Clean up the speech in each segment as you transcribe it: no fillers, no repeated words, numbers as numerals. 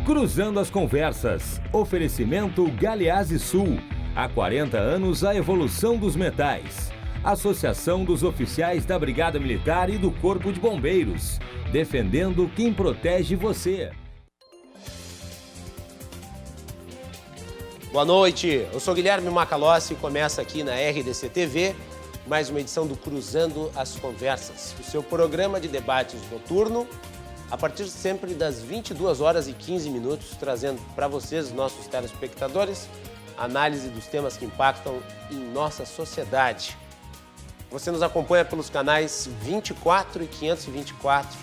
Cruzando as Conversas. Oferecimento Galeazzi Sul. Há 40 anos a evolução dos metais. Associação dos Oficiais da Brigada Militar e do Corpo de Bombeiros. Defendendo quem protege você. Boa noite, eu sou Guilherme Macalossi e começa aqui na RDC TV mais uma edição do Cruzando as Conversas, o seu programa de debates noturno, a partir sempre das 22 horas e 15 minutos, trazendo para vocês, nossos telespectadores, análise dos temas que impactam em nossa sociedade. Você nos acompanha pelos canais 24 e 524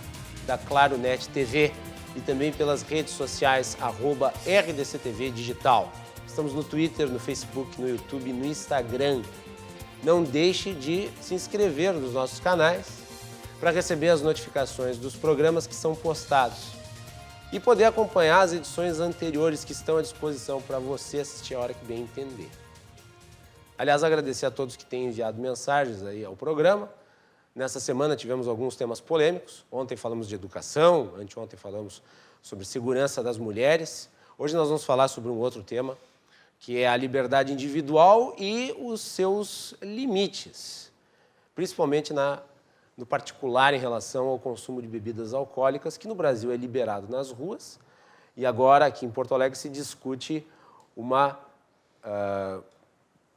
da Claro Net TV e também pelas redes sociais @RDCTV Digital. Estamos no Twitter, no Facebook, no YouTube, no Instagram. Não deixe de se inscrever nos nossos canais para receber as notificações dos programas que são postados e poder acompanhar as edições anteriores que estão à disposição para você assistir a hora que bem entender. Aliás, agradecer a todos que têm enviado mensagens aí ao programa. Nessa semana tivemos alguns temas polêmicos. Ontem falamos de educação, anteontem falamos sobre segurança das mulheres. Hoje nós vamos falar sobre um outro tema, que é a liberdade individual e os seus limites, principalmente no particular em relação ao consumo de bebidas alcoólicas, que no Brasil é liberado nas ruas, e agora aqui em Porto Alegre se discute uma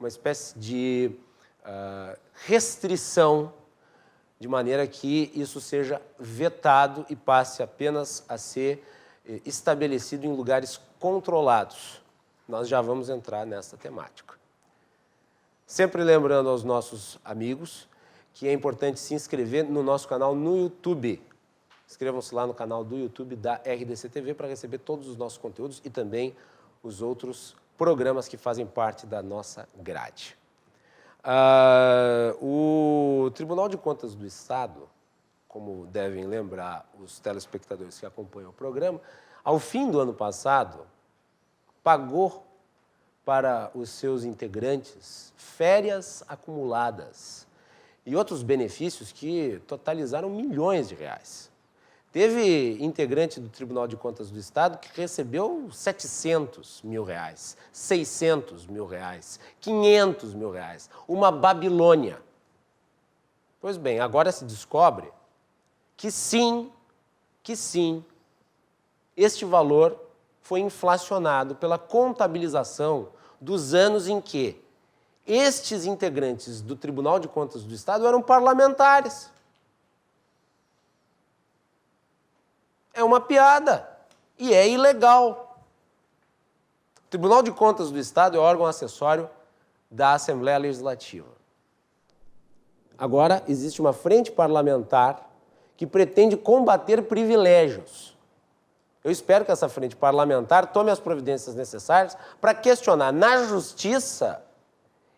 espécie de restrição, de maneira que isso seja vetado e passe apenas a ser estabelecido em lugares controlados. Nós já vamos entrar nessa temática. Sempre lembrando aos nossos amigos que é importante se inscrever no nosso canal no YouTube. Inscrevam-se lá no canal do YouTube da RDC TV para receber todos os nossos conteúdos e também os outros programas que fazem parte da nossa grade. O Tribunal de Contas do Estado, como devem lembrar os telespectadores que acompanham o programa, ao fim do ano passado, pagou para os seus integrantes férias acumuladas e outros benefícios que totalizaram milhões de reais. Teve integrante do Tribunal de Contas do Estado que recebeu 700 mil reais, 600 mil reais, 500 mil reais, uma Babilônia. Pois bem, agora se descobre que sim, este valor foi inflacionado pela contabilização dos anos em que estes integrantes do Tribunal de Contas do Estado eram parlamentares. É uma piada e é ilegal. O Tribunal de Contas do Estado é órgão acessório da Assembleia Legislativa. Agora, existe uma frente parlamentar que pretende combater privilégios. Eu espero que essa frente parlamentar tome as providências necessárias para questionar na justiça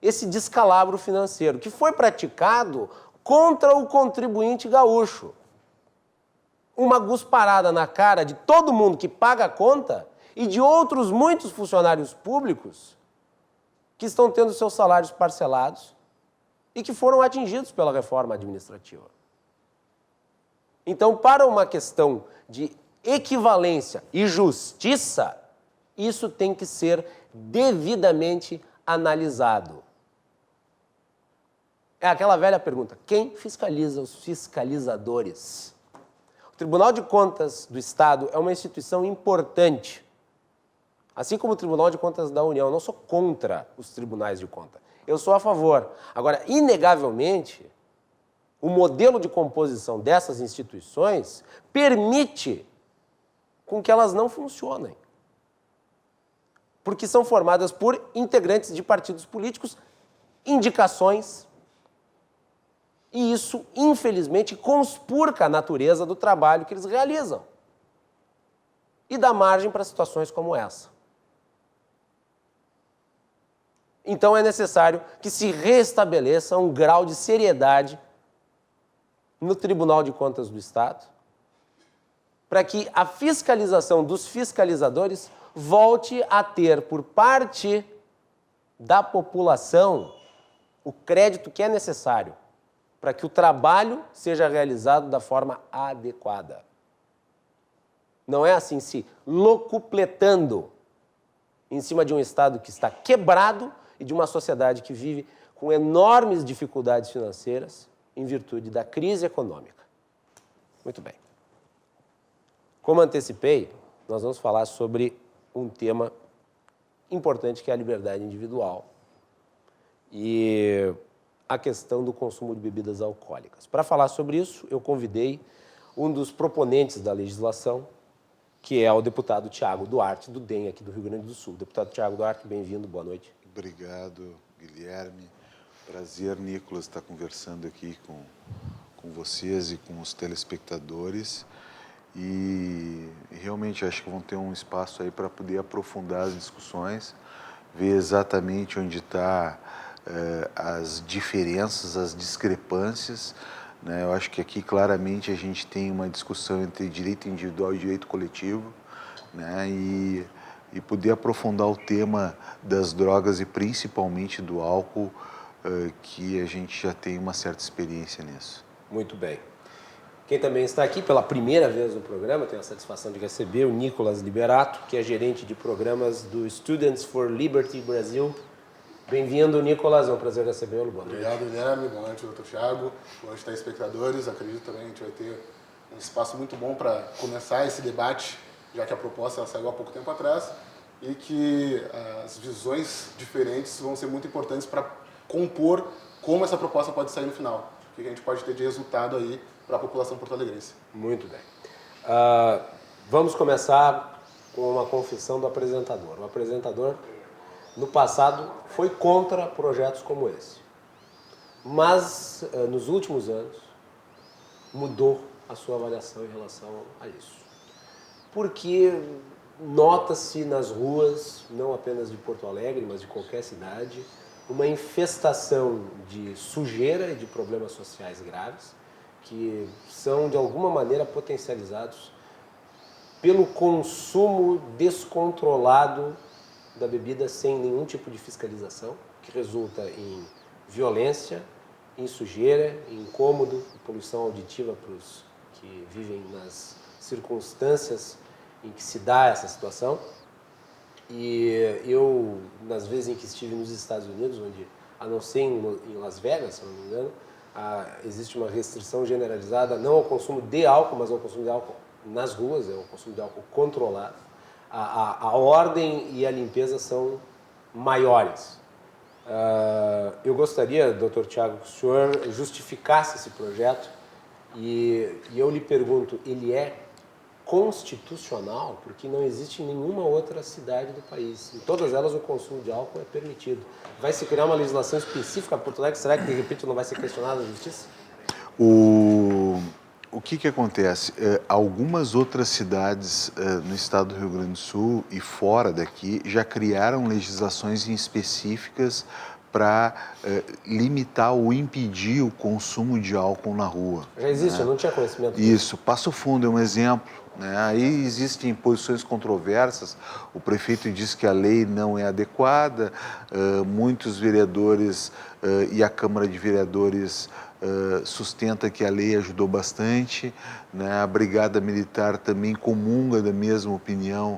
esse descalabro financeiro que foi praticado contra o contribuinte gaúcho. Uma gusparada na cara de todo mundo que paga a conta e de outros muitos funcionários públicos que estão tendo seus salários parcelados e que foram atingidos pela reforma administrativa. Então, para uma questão de equivalência e justiça, isso tem que ser devidamente analisado. É aquela velha pergunta: quem fiscaliza os fiscalizadores? O Tribunal de Contas do Estado é uma instituição importante, assim como o Tribunal de Contas da União. Eu não sou contra os tribunais de conta, eu sou a favor. Agora, inegavelmente, o modelo de composição dessas instituições permite com que elas não funcionem. Porque são formadas por integrantes de partidos políticos, indicações, e isso, infelizmente, conspurca a natureza do trabalho que eles realizam e dá margem para situações como essa. Então é necessário que se restabeleça um grau de seriedade no Tribunal de Contas do Estado, para que a fiscalização dos fiscalizadores volte a ter, por parte da população, o crédito que é necessário para que o trabalho seja realizado da forma adequada. não é assim se locupletando em cima de um Estado que está quebrado e de uma sociedade que vive com enormes dificuldades financeiras em virtude da crise econômica. Muito bem. Como antecipei, nós vamos falar sobre um tema importante que é a liberdade individual e a questão do consumo de bebidas alcoólicas. Para falar sobre isso, eu convidei um dos proponentes da legislação, que é o deputado Tiago Duarte, do DEM, aqui do Rio Grande do Sul. Deputado Tiago Duarte, bem-vindo, boa noite. Obrigado, Guilherme. Prazer, Nicolas, estar conversando aqui com vocês e com os telespectadores. E realmente acho que vão ter um espaço aí para poder aprofundar as discussões, ver exatamente onde está as diferenças, as discrepâncias, né? Eu acho que aqui claramente a gente tem uma discussão entre direito individual e direito coletivo, né? E poder aprofundar o tema das drogas e principalmente do álcool, que a gente já tem uma certa experiência nisso. Muito bem. Quem também está aqui pela primeira vez no programa, tenho a satisfação de receber o Nicolas Liberato, que é gerente de programas do Students for Liberty Brasil. Bem-vindo, Nicolas, é um prazer recebê-lo. Boa noite. Obrigado, Guilherme. Boa noite, doutor Thiago. Boa noite, telespectadores. Acredito também que a gente vai ter um espaço muito bom para começar esse debate, já que a proposta saiu há pouco tempo atrás, e que as visões diferentes vão ser muito importantes para compor como essa proposta pode sair no final. O que a gente pode ter de resultado aí para a população porto-alegrense. Muito bem. Vamos começar com uma confissão do apresentador. O apresentador, no passado, foi contra projetos como esse. Mas, nos últimos anos, mudou a sua avaliação em relação a isso. Porque nota-se nas ruas, não apenas de Porto Alegre, mas de qualquer cidade, uma infestação de sujeira e de problemas sociais graves, que são, de alguma maneira, potencializados pelo consumo descontrolado da bebida sem nenhum tipo de fiscalização, que resulta em violência, em sujeira, em incômodo, em poluição auditiva para os que vivem nas circunstâncias em que se dá essa situação. E eu, nas vezes em que estive nos Estados Unidos, onde, a não ser em Las Vegas, se não me engano, existe uma restrição generalizada, não ao consumo de álcool, mas ao consumo de álcool nas ruas, é um consumo de álcool controlado. A ordem e a limpeza são maiores. Eu gostaria, doutor Thiago, que o senhor justificasse esse projeto e eu lhe pergunto, ele é constitucional? Porque não existe em nenhuma outra cidade do país. Em todas elas o consumo de álcool é permitido. Vai se criar uma legislação específica para Porto Alegre? Será que, de repente, não vai ser questionada a justiça? O que acontece? Algumas outras cidades no estado do Rio Grande do Sul e fora daqui já criaram legislações específicas para limitar ou impedir o consumo de álcool na rua. Já existe, né? Eu não tinha conhecimento disso. Isso, Passo Fundo é um exemplo. Né? Aí existem posições controversas, o prefeito diz que a lei não é adequada, muitos vereadores e a Câmara de Vereadores sustenta que a lei ajudou bastante, né? A Brigada Militar também comunga da mesma opinião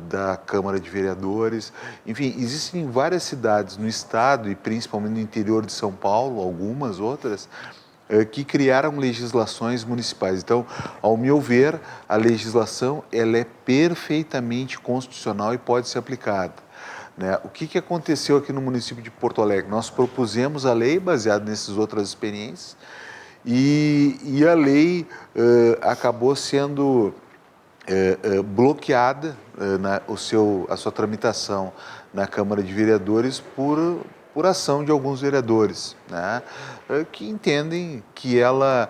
da Câmara de Vereadores. Enfim, existem várias cidades no estado e principalmente no interior de São Paulo, algumas outras, que criaram legislações municipais. Então, ao meu ver, a legislação ela é perfeitamente constitucional e pode ser aplicada. Né? O que aconteceu aqui no município de Porto Alegre? Nós propusemos a lei baseada nessas outras experiências e a lei acabou sendo bloqueada, a sua tramitação na Câmara de Vereadores por ação de alguns vereadores, né, que entendem que ela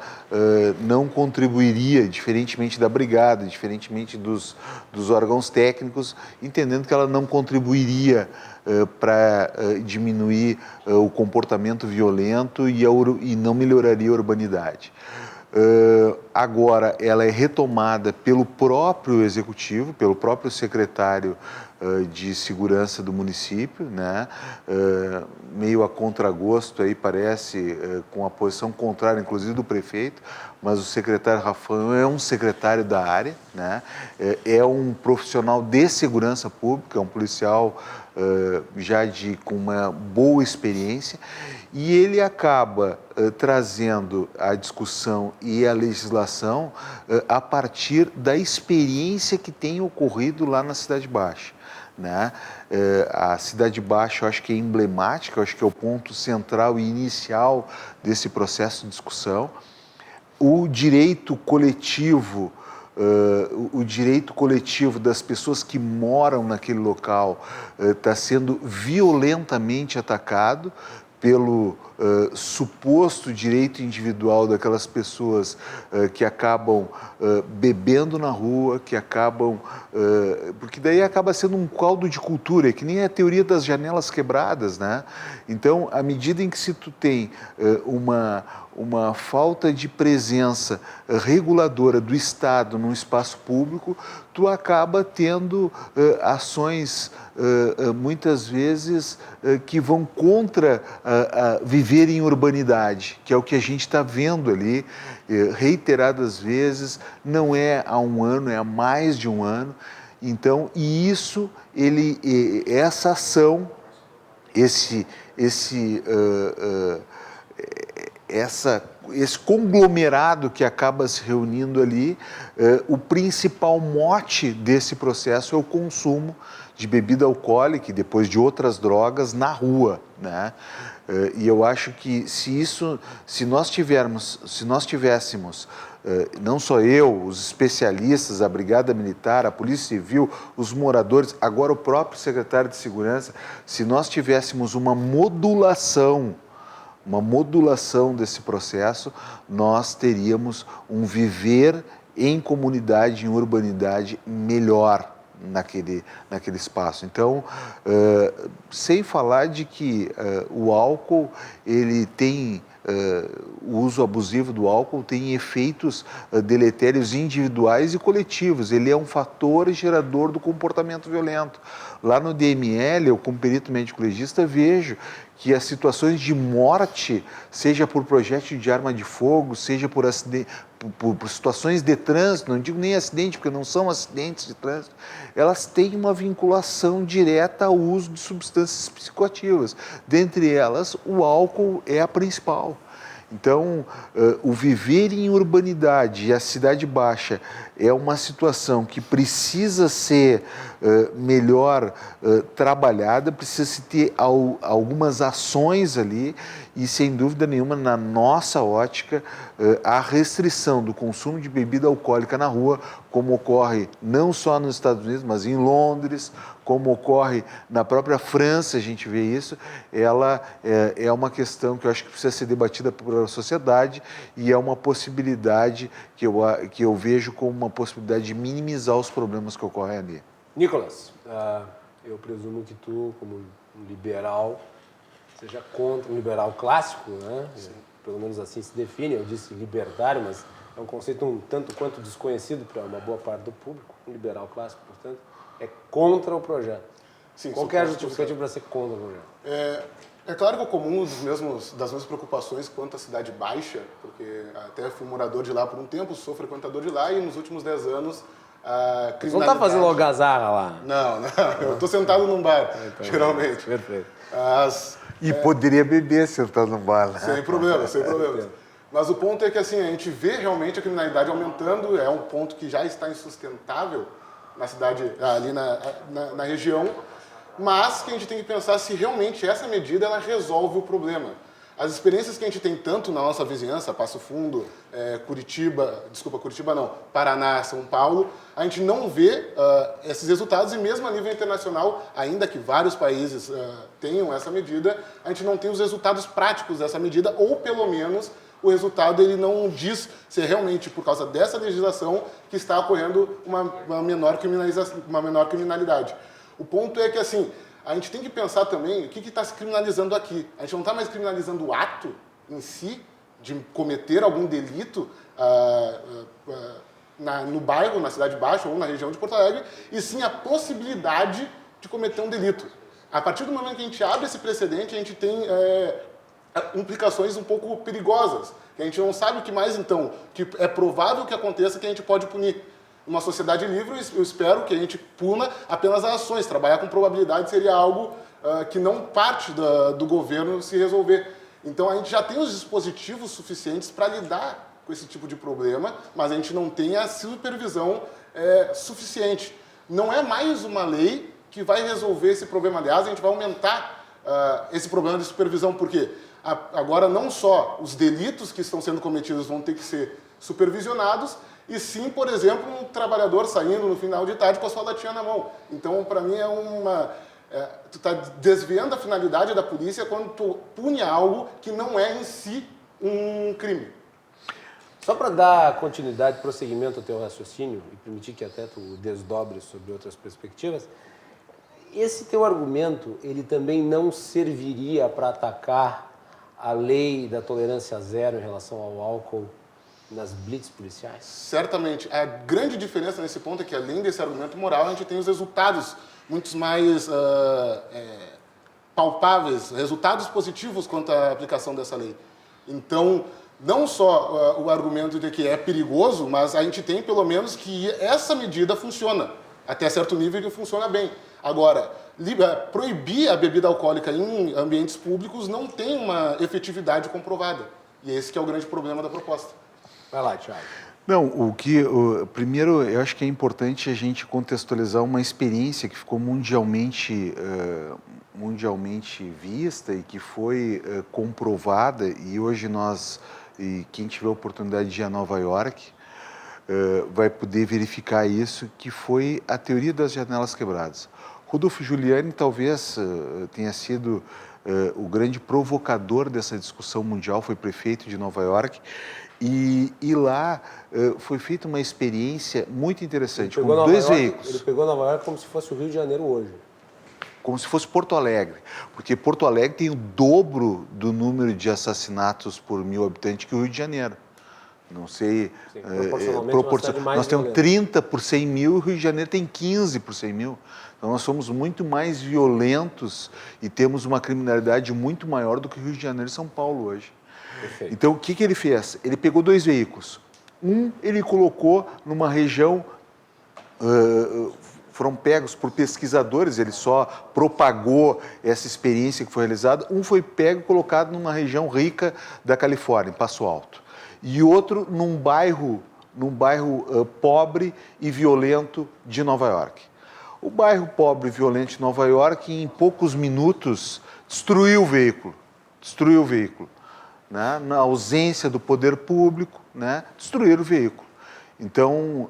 não contribuiria, diferentemente da Brigada, diferentemente dos órgãos técnicos, entendendo que ela não contribuiria para diminuir o comportamento violento e não melhoraria a urbanidade. Agora, ela é retomada pelo próprio Executivo, pelo próprio secretário de segurança do município, né? Meio a contragosto aí parece, com a posição contrária, inclusive do prefeito, mas o secretário Rafael é um secretário da área, né? É um profissional de segurança pública, é um policial já com uma boa experiência, e ele acaba trazendo a discussão e a legislação a partir da experiência que tem ocorrido lá na Cidade Baixa, né? A Cidade Baixa eu acho que é emblemática, eu acho que é o ponto central e inicial desse processo de discussão. O direito coletivo, das pessoas que moram naquele local está sendo violentamente atacado pelo suposto direito individual daquelas pessoas que acabam bebendo na rua, que acabam... porque daí acaba sendo um caldo de cultura, que nem a teoria das janelas quebradas, né? Então, à medida em que se tu tem uma falta de presença reguladora do Estado num espaço público, tu acaba tendo ações, muitas vezes, que vão contra viver em urbanidade, que é o que a gente está vendo ali, reiteradas vezes, não é há um ano, é há mais de um ano. Então, e isso, essa ação, esse conglomerado que acaba se reunindo ali, o principal mote desse processo é o consumo de bebida alcoólica e depois de outras drogas na rua, né? E eu acho que se nós tivéssemos, não só eu, os especialistas, a Brigada Militar, a Polícia Civil, os moradores, agora o próprio secretário de Segurança, se nós tivéssemos uma modulação desse processo, nós teríamos um viver em comunidade, em urbanidade melhor naquele espaço. Então, sem falar de que o álcool, ele tem... o uso abusivo do álcool tem efeitos deletérios individuais e coletivos. Ele é um fator gerador do comportamento violento. Lá no DML, eu como perito médico legista vejo que as situações de morte, seja por projétil de arma de fogo, seja por acidente, por situações de trânsito, não digo nem acidente, porque não são acidentes de trânsito, elas têm uma vinculação direta ao uso de substâncias psicoativas. Dentre elas, o álcool é a principal. Então, o viver em urbanidade e a Cidade Baixa é uma situação que precisa ser melhor trabalhada, precisa se ter algumas ações ali e, sem dúvida nenhuma, na nossa ótica, a restrição do consumo de bebida alcoólica na rua, como ocorre não só nos Estados Unidos, mas em Londres, como ocorre na própria França, a gente vê isso, ela é uma questão que eu acho que precisa ser debatida pela sociedade e é uma possibilidade que eu vejo como uma possibilidade de minimizar os problemas que ocorrem ali. Nicolas, eu presumo que tu, como um liberal, seja contra um liberal clássico, né? Sim. Pelo menos assim se define, eu disse libertário, mas é um conceito um tanto quanto desconhecido para uma boa parte do público, um liberal clássico, portanto, é contra o projeto. Sim, qual que é a justificativa para ser contra o projeto? É claro que é comum das mesmas preocupações quanto à Cidade Baixa, porque até fui morador de lá por um tempo, sou frequentador de lá e nos últimos 10 anos a criminalidade... Você não está fazendo algazarra lá? Não, eu estou sentado num bar, então, geralmente. Perfeito. E poderia beber sentado num bar, né? Sem problema, sem problema. Mas o ponto é que assim, a gente vê realmente a criminalidade aumentando, é um ponto que já está insustentável na cidade, ali na região, mas que a gente tem que pensar se realmente essa medida ela resolve o problema. As experiências que a gente tem tanto na nossa vizinhança, Passo Fundo, Paraná, São Paulo, a gente não vê esses resultados e mesmo a nível internacional, ainda que vários países tenham essa medida, a gente não tem os resultados práticos dessa medida, ou pelo menos o resultado ele não diz se é realmente por causa dessa legislação que está ocorrendo uma menor criminalidade. O ponto é que assim, a gente tem que pensar também o que está se criminalizando aqui. A gente não está mais criminalizando o ato em si de cometer algum delito no bairro, na Cidade Baixa ou na região de Porto Alegre, e sim a possibilidade de cometer um delito. A partir do momento que a gente abre esse precedente, a gente tem implicações um pouco perigosas, que a gente não sabe o que mais, então, que é provável que aconteça, que a gente pode punir. Numa sociedade livre, eu espero que a gente puna apenas as ações. Trabalhar com probabilidade seria algo que não parte do governo se resolver. Então, a gente já tem os dispositivos suficientes para lidar com esse tipo de problema, mas a gente não tem a supervisão suficiente. Não é mais uma lei que vai resolver esse problema. Aliás, a gente vai aumentar esse problema de supervisão, porque agora não só os delitos que estão sendo cometidos vão ter que ser supervisionados, e sim, por exemplo, um trabalhador saindo no final de tarde com a sua latinha na mão. Então, para mim, tu está desviando a finalidade da polícia quando tu pune algo que não é em si um crime. Só para dar continuidade, prosseguimento ao teu raciocínio e permitir que até tu desdobre sobre outras perspectivas, esse teu argumento, ele também não serviria para atacar a lei da tolerância zero em relação ao álcool nas blitz policiais? Certamente. A grande diferença nesse ponto é que, além desse argumento moral, a gente tem os resultados muito mais palpáveis, resultados positivos quanto à aplicação dessa lei. Então, não só o argumento de que é perigoso, mas a gente tem, pelo menos, que essa medida funciona. Até certo nível que funciona bem. Agora, proibir a bebida alcoólica em ambientes públicos não tem uma efetividade comprovada. E esse que é o grande problema da proposta. Vai lá, Thiago. Não, primeiro, eu acho que é importante a gente contextualizar uma experiência que ficou mundialmente vista e que foi comprovada, e hoje quem tiver a oportunidade de ir a Nova York, vai poder verificar isso, que foi a teoria das janelas quebradas. Rudolph Giuliani talvez tenha sido o grande provocador dessa discussão mundial, foi prefeito de Nova York, e lá foi feita uma experiência muito interessante, com dois veículos. Ele pegou Nova York como se fosse o Rio de Janeiro hoje. Como se fosse Porto Alegre, porque Porto Alegre tem o dobro do número de assassinatos por 1.000 habitantes que o Rio de Janeiro. Não sei, sim, proporcionalmente nós temos 30 por 100 mil, o Rio de Janeiro tem 15 por 100 mil. Então nós somos muito mais violentos e temos uma criminalidade muito maior do que o Rio de Janeiro e São Paulo hoje. Perfeito. Então o que ele fez? Ele pegou dois veículos. Ele colocou numa região, foram pegos por pesquisadores, ele só propagou essa experiência que foi realizada. Foi pego e colocado numa região rica da Califórnia, em Passo Alto. E outro num bairro pobre e violento de Nova York. O bairro pobre e violento de Nova York, em poucos minutos, destruiu o veículo, né? Na ausência do poder público, né? Destruíram o veículo. Então,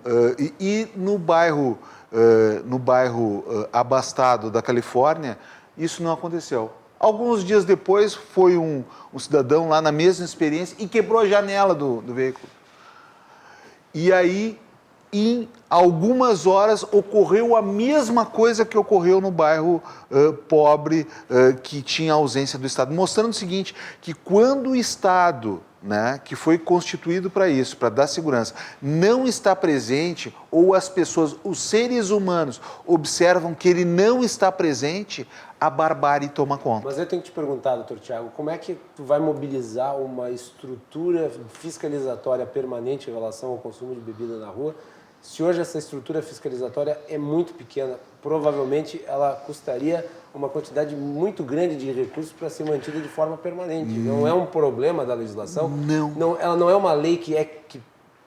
no bairro abastado da Califórnia, isso não aconteceu. Alguns dias depois, foi um cidadão lá na mesma experiência e quebrou a janela do veículo. E aí, em algumas horas, ocorreu a mesma coisa que ocorreu no bairro pobre, que tinha ausência do Estado. Mostrando o seguinte, que quando o Estado, né, que foi constituído para isso, para dar segurança, não está presente, ou as pessoas, os seres humanos, observam que ele não está presente, a barbárie toma conta. Mas eu tenho que te perguntar, doutor Tiago, como é que tu vai mobilizar uma estrutura fiscalizatória permanente em relação ao consumo de bebida na rua, se hoje essa estrutura fiscalizatória é muito pequena? Provavelmente ela custaria uma quantidade muito grande de recursos para ser mantida de forma permanente. Não é um problema da legislação? Não. Ela não é uma lei que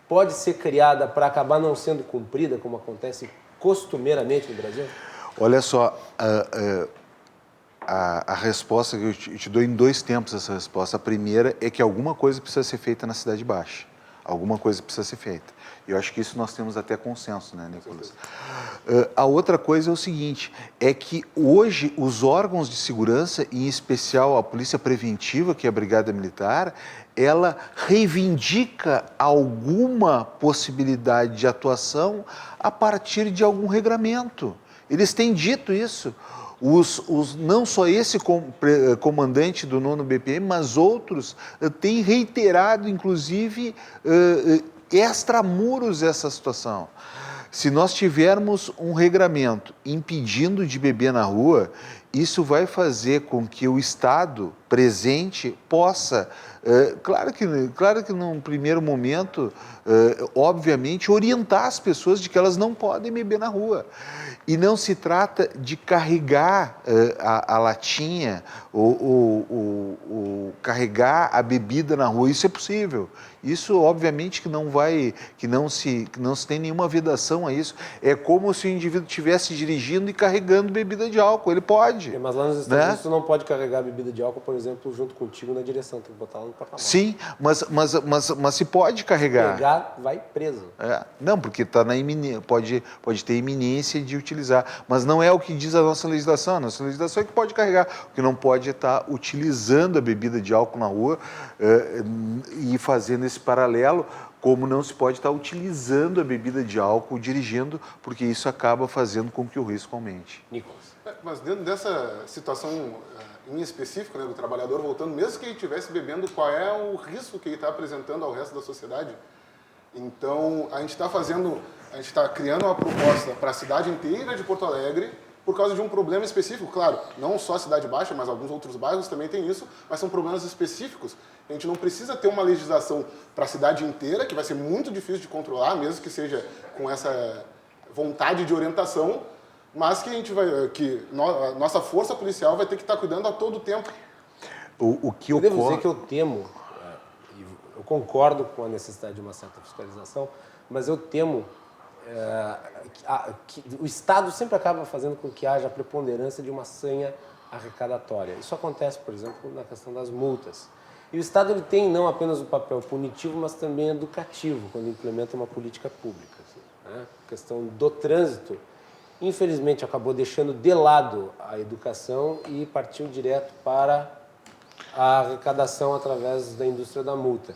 pode ser criada para acabar não sendo cumprida, como acontece costumeiramente no Brasil? Olha só, a resposta que eu te dou em dois tempos essa resposta. A primeira é que alguma coisa precisa ser feita na Cidade Baixa. Alguma coisa precisa ser feita. Eu acho que isso nós temos até consenso, né, Nicolas? A outra coisa é o seguinte, é que hoje os órgãos de segurança, em especial a Polícia Preventiva, que é a Brigada Militar, ela reivindica alguma possibilidade de atuação a partir de algum regramento. Eles têm dito isso. Não só esse comandante do 9º BPM, mas outros têm reiterado, inclusive, extramuros essa situação. Se nós tivermos um regramento impedindo de beber na rua, isso vai fazer com que o Estado presente possa, claro que num primeiro momento, obviamente, orientar as pessoas de que elas não podem beber na rua. E não se trata de carregar a latinha ou carregar a bebida na rua. Isso é possível. Isso, obviamente, que não se tem nenhuma vedação a isso. É como se o indivíduo estivesse dirigindo e carregando bebida de álcool. Ele pode. Mas lá nos Estados Unidos, você não pode carregar bebida de álcool, por exemplo, junto contigo na direção. Tem que botar lá no porta-malas. Sim, mas se pode carregar. Carregar, vai preso. Não, porque tá pode ter iminência de utilizar. Mas não é o que diz a nossa legislação. A nossa legislação é que pode carregar. O que não pode é estar utilizando a bebida de álcool na rua e fazendo esse paralelo, como não se pode estar utilizando a bebida de álcool dirigindo, porque isso acaba fazendo com que o risco aumente. Nicolas. Mas dentro dessa situação em específico, né, do trabalhador voltando, mesmo que ele estivesse bebendo, qual é o risco que ele está apresentando ao resto da sociedade? Então, a gente está criando uma proposta para a cidade inteira de Porto Alegre por causa de um problema específico. Claro, não só a Cidade Baixa, mas alguns outros bairros também têm isso, mas são problemas específicos. A gente não precisa ter uma legislação para a cidade inteira, que vai ser muito difícil de controlar, mesmo que seja com essa vontade de orientação, mas que a nossa força policial vai ter que estar cuidando a todo tempo. Eu devo dizer que eu temo, eu concordo com a necessidade de uma certa fiscalização, mas eu temo que o Estado sempre acaba fazendo com que haja a preponderância de uma sanha arrecadatória. Isso acontece, por exemplo, na questão das multas. E o Estado ele tem não apenas o papel punitivo, mas também educativo, quando implementa uma política pública. Né? A questão do trânsito, infelizmente, acabou deixando de lado a educação e partiu direto para a arrecadação através da indústria da multa.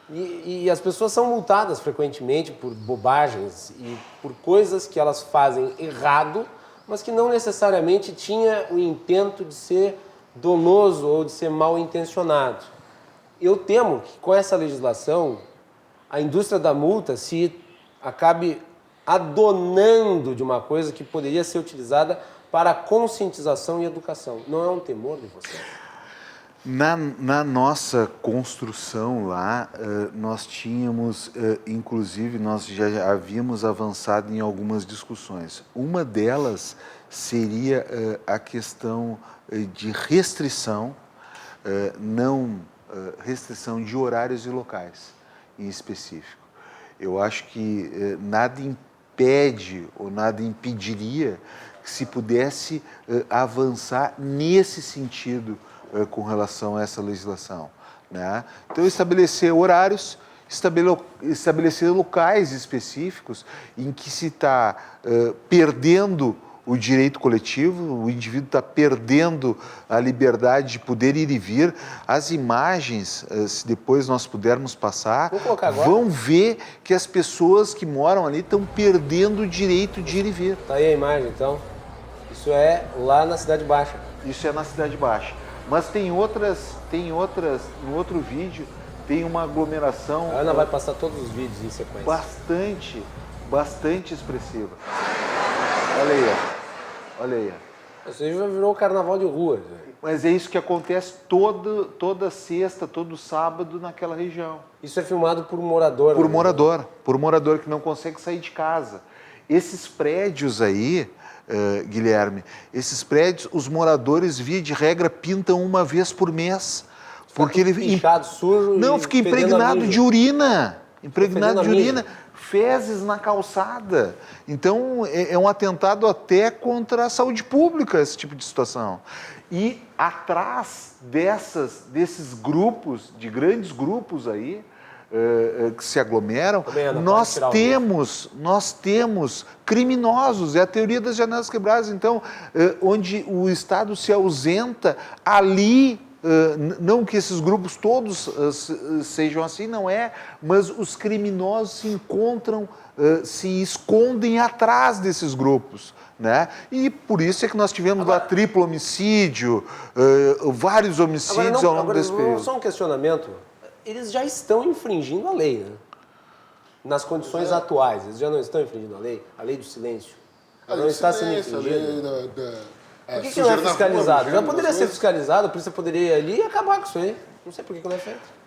E as pessoas são multadas frequentemente por bobagens e por coisas que elas fazem errado, mas que não necessariamente tinha o intento de ser doloso ou de ser mal intencionado. Eu temo que com essa legislação a indústria da multa se acabe adonando de uma coisa que poderia ser utilizada para conscientização e educação. Não é um temor de você? Na nossa construção lá, nós tínhamos, inclusive, nós já havíamos avançado em algumas discussões. Uma delas seria a questão de restrição, restrição de horários e locais em específico. Eu acho que nada impede ou nada impediria que se pudesse avançar nesse sentido com relação a essa legislação, né? Então, estabelecer horários, estabelecer locais específicos em que se está perdendo o direito coletivo, o indivíduo está perdendo a liberdade de poder ir e vir. As imagens, se depois nós pudermos passar, vão ver que as pessoas que moram ali estão perdendo o direito de ir e vir. Está aí a imagem, então. Isso é lá na Cidade Baixa. Isso é na Cidade Baixa. Mas tem outras, no outro vídeo, tem uma aglomeração... A Ana vai passar todos os vídeos em sequência. Bastante expressiva. Olha aí. Isso aí já virou carnaval de rua. Mas é isso que acontece toda sexta, todo sábado naquela região. Isso é filmado por um morador. Por um morador que não consegue sair de casa. Esses prédios aí, Guilherme, esses prédios, os moradores, via de regra, pintam uma vez por mês. Porque ele pichado, sujo. Não, fica impregnado de urina. Fezes na calçada. Então, é um atentado até contra a saúde pública, esse tipo de situação. E atrás desses grupos, de grandes grupos aí, que se aglomeram, nós temos criminosos, é a teoria das janelas quebradas. Então, onde o Estado se ausenta, ali... não que esses grupos todos sejam assim, não é, mas os criminosos se encontram, se escondem atrás desses grupos, né? E por isso é que nós tivemos lá triplo homicídio, vários homicídios ao longo desse período. Só um questionamento, eles já estão infringindo a lei, né? nas condições atuais, eles já não estão infringindo a lei do silêncio. Não está sendo infringida. Por que não é fiscalizado? Já poderia ser fiscalizado, a polícia poderia ir ali e acabar com isso aí. Não sei por que não é feito.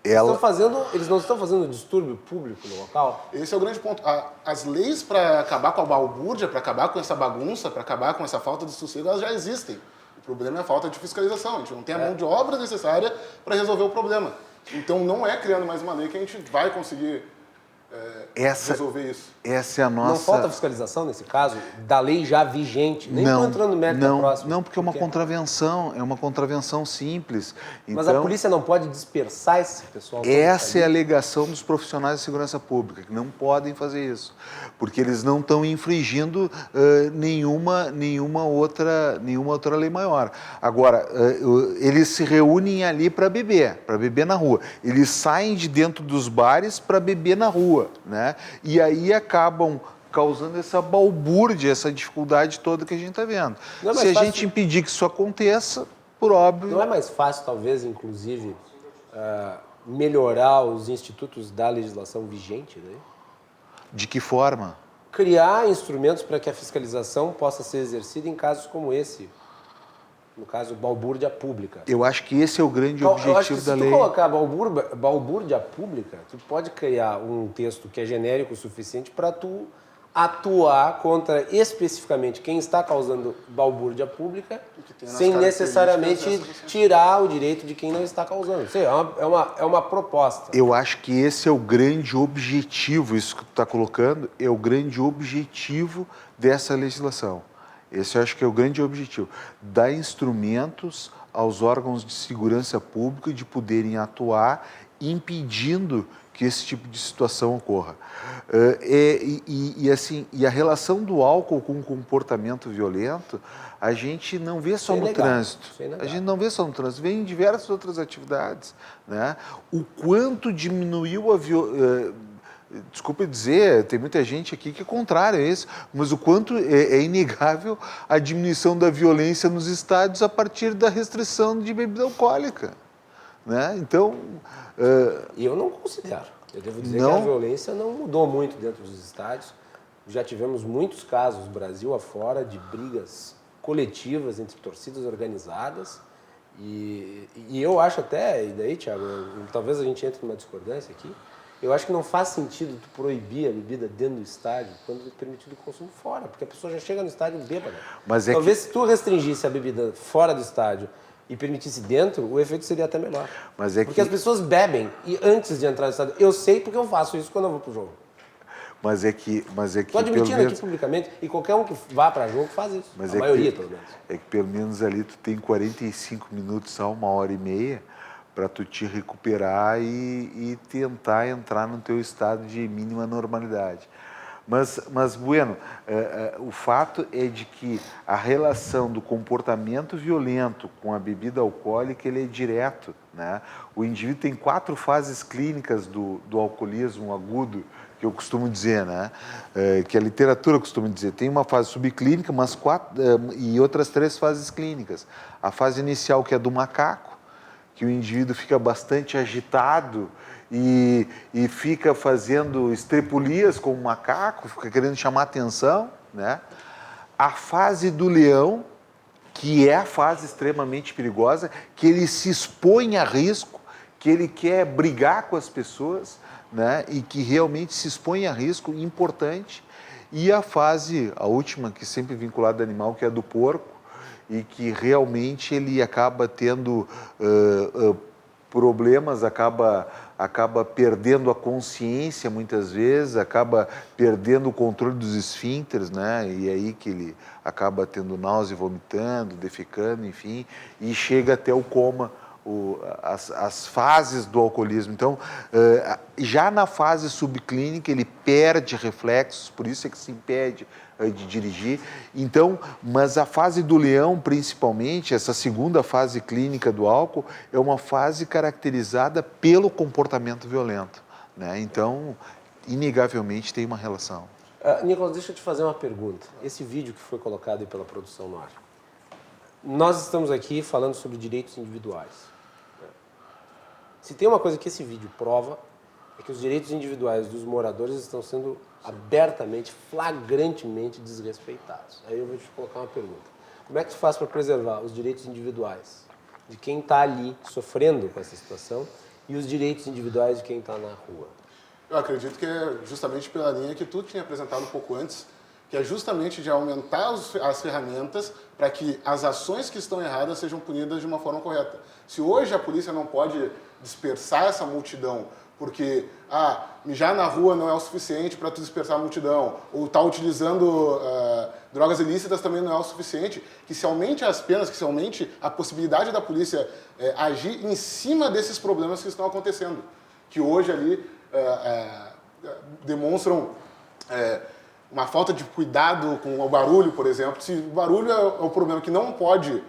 Eles não estão fazendo distúrbio público no local? Esse é o grande ponto. As leis para acabar com a balbúrdia, para acabar com essa bagunça, para acabar com essa falta de sossego, elas já existem. O problema é a falta de fiscalização. A gente não tem a mão de obra necessária para resolver o problema. Então não é criando mais uma lei que a gente vai conseguir resolver isso. Essa é a nossa... Não falta fiscalização, nesse caso, da lei já vigente? Nem estou entrando no mérito da próxima. Não, porque é uma contravenção simples. Mas a polícia não pode dispersar esse pessoal? Essa é a alegação dos profissionais de segurança pública, que não podem fazer isso, porque eles não estão infringindo nenhuma outra lei maior. Agora, eles se reúnem ali para beber na rua. Eles saem de dentro dos bares para beber na rua, né? E aí acabam causando essa balbúrdia, essa dificuldade toda que a gente está vendo. Se a gente impedir que isso aconteça, por óbvio... Não é mais fácil, talvez, inclusive, melhorar os institutos da legislação vigente, né? De que forma? Criar instrumentos para que a fiscalização possa ser exercida em casos como esse. No caso, balbúrdia pública. Eu acho que esse é o grande objetivo da lei. Se tu colocar balbúrdia pública, tu pode criar um texto que é genérico o suficiente para tu atuar contra especificamente quem está causando balbúrdia pública, sem necessariamente tirar o direito de quem não está causando. Isso é uma proposta. Eu acho que esse é o grande objetivo, isso que tu está colocando, é o grande objetivo dessa legislação. Esse eu acho que é o grande objetivo, dar instrumentos aos órgãos de segurança pública de poderem atuar impedindo que esse tipo de situação ocorra. E a relação do álcool com o comportamento violento, a gente não vê só no trânsito. A gente não vê só no trânsito, vê em diversas outras atividades, né? O quanto diminuiu a violência... Desculpa dizer, tem muita gente aqui que é contrária a isso, mas o quanto é inegável a diminuição da violência nos estádios a partir da restrição de bebida alcoólica, né? Então... E eu não considero. Eu devo dizer que a violência não mudou muito dentro dos estádios. Já tivemos muitos casos, Brasil afora, de brigas coletivas entre torcidas organizadas. E eu acho até, e daí, Thiago, talvez a gente entre numa discordância aqui, eu acho que não faz sentido tu proibir a bebida dentro do estádio quando é permitido o consumo fora, porque a pessoa já chega no estádio bêbada. Talvez se tu restringisse a bebida fora do estádio e permitisse dentro, o efeito seria até melhor. Porque as pessoas bebem e antes de entrar no estádio, eu sei porque eu faço isso quando eu vou pro jogo. Mas é que Estou admitindo aqui publicamente, e qualquer um que vá para jogo faz isso. A maioria, pelo menos. É que pelo menos ali tu tem 45 minutos a 1h30 para tu te recuperar e tentar entrar no teu estado de mínima normalidade. Mas Bueno, o fato é de que a relação do comportamento violento com a bebida alcoólica ele é direto, né? O indivíduo tem 4 fases clínicas do alcoolismo agudo, que eu costumo dizer, né? Que a literatura costuma dizer. Tem uma fase subclínica, mas 4 e outras 3 fases clínicas. A fase inicial, que é do macaco, que o indivíduo fica bastante agitado e fica fazendo estrepulias com o macaco, fica querendo chamar atenção, né? A fase do leão, que é a fase extremamente perigosa, que ele se expõe a risco, que ele quer brigar com as pessoas, né? E que realmente se expõe a risco importante. E a fase, a última, que sempre vinculada ao animal, que é a do porco, e que realmente ele acaba tendo problemas, acaba perdendo a consciência muitas vezes, acaba perdendo o controle dos esfíncteres, né? E aí que ele acaba tendo náusea, vomitando, defecando, enfim, e chega até o coma, as fases do alcoolismo. Então, já na fase subclínica, ele perde reflexos, por isso é que se impede de dirigir. Então, mas a fase do leão, principalmente, essa segunda fase clínica do álcool, é uma fase caracterizada pelo comportamento violento, né? Então, inegavelmente tem uma relação. Nicolas, deixa eu te fazer uma pergunta. Esse vídeo que foi colocado aí pela produção no ar, nós estamos aqui falando sobre direitos individuais. Se tem uma coisa que esse vídeo prova, é que os direitos individuais dos moradores estão sendo abertamente, flagrantemente desrespeitados. Aí eu vou te colocar uma pergunta. Como é que tu faz para preservar os direitos individuais de quem está ali sofrendo com essa situação e os direitos individuais de quem está na rua? Eu acredito que é justamente pela linha que tu tinha apresentado um pouco antes, que é justamente de aumentar as ferramentas para que as ações que estão erradas sejam punidas de uma forma correta. Se hoje a polícia não pode dispersar essa multidão porque mijar na rua não é o suficiente para tu dispersar a multidão, ou estar utilizando drogas ilícitas também não é o suficiente, que se aumente as penas, que se aumente a possibilidade da polícia agir em cima desses problemas que estão acontecendo, que hoje ali demonstram uma falta de cuidado com o barulho, por exemplo. Se o barulho é um problema que não pode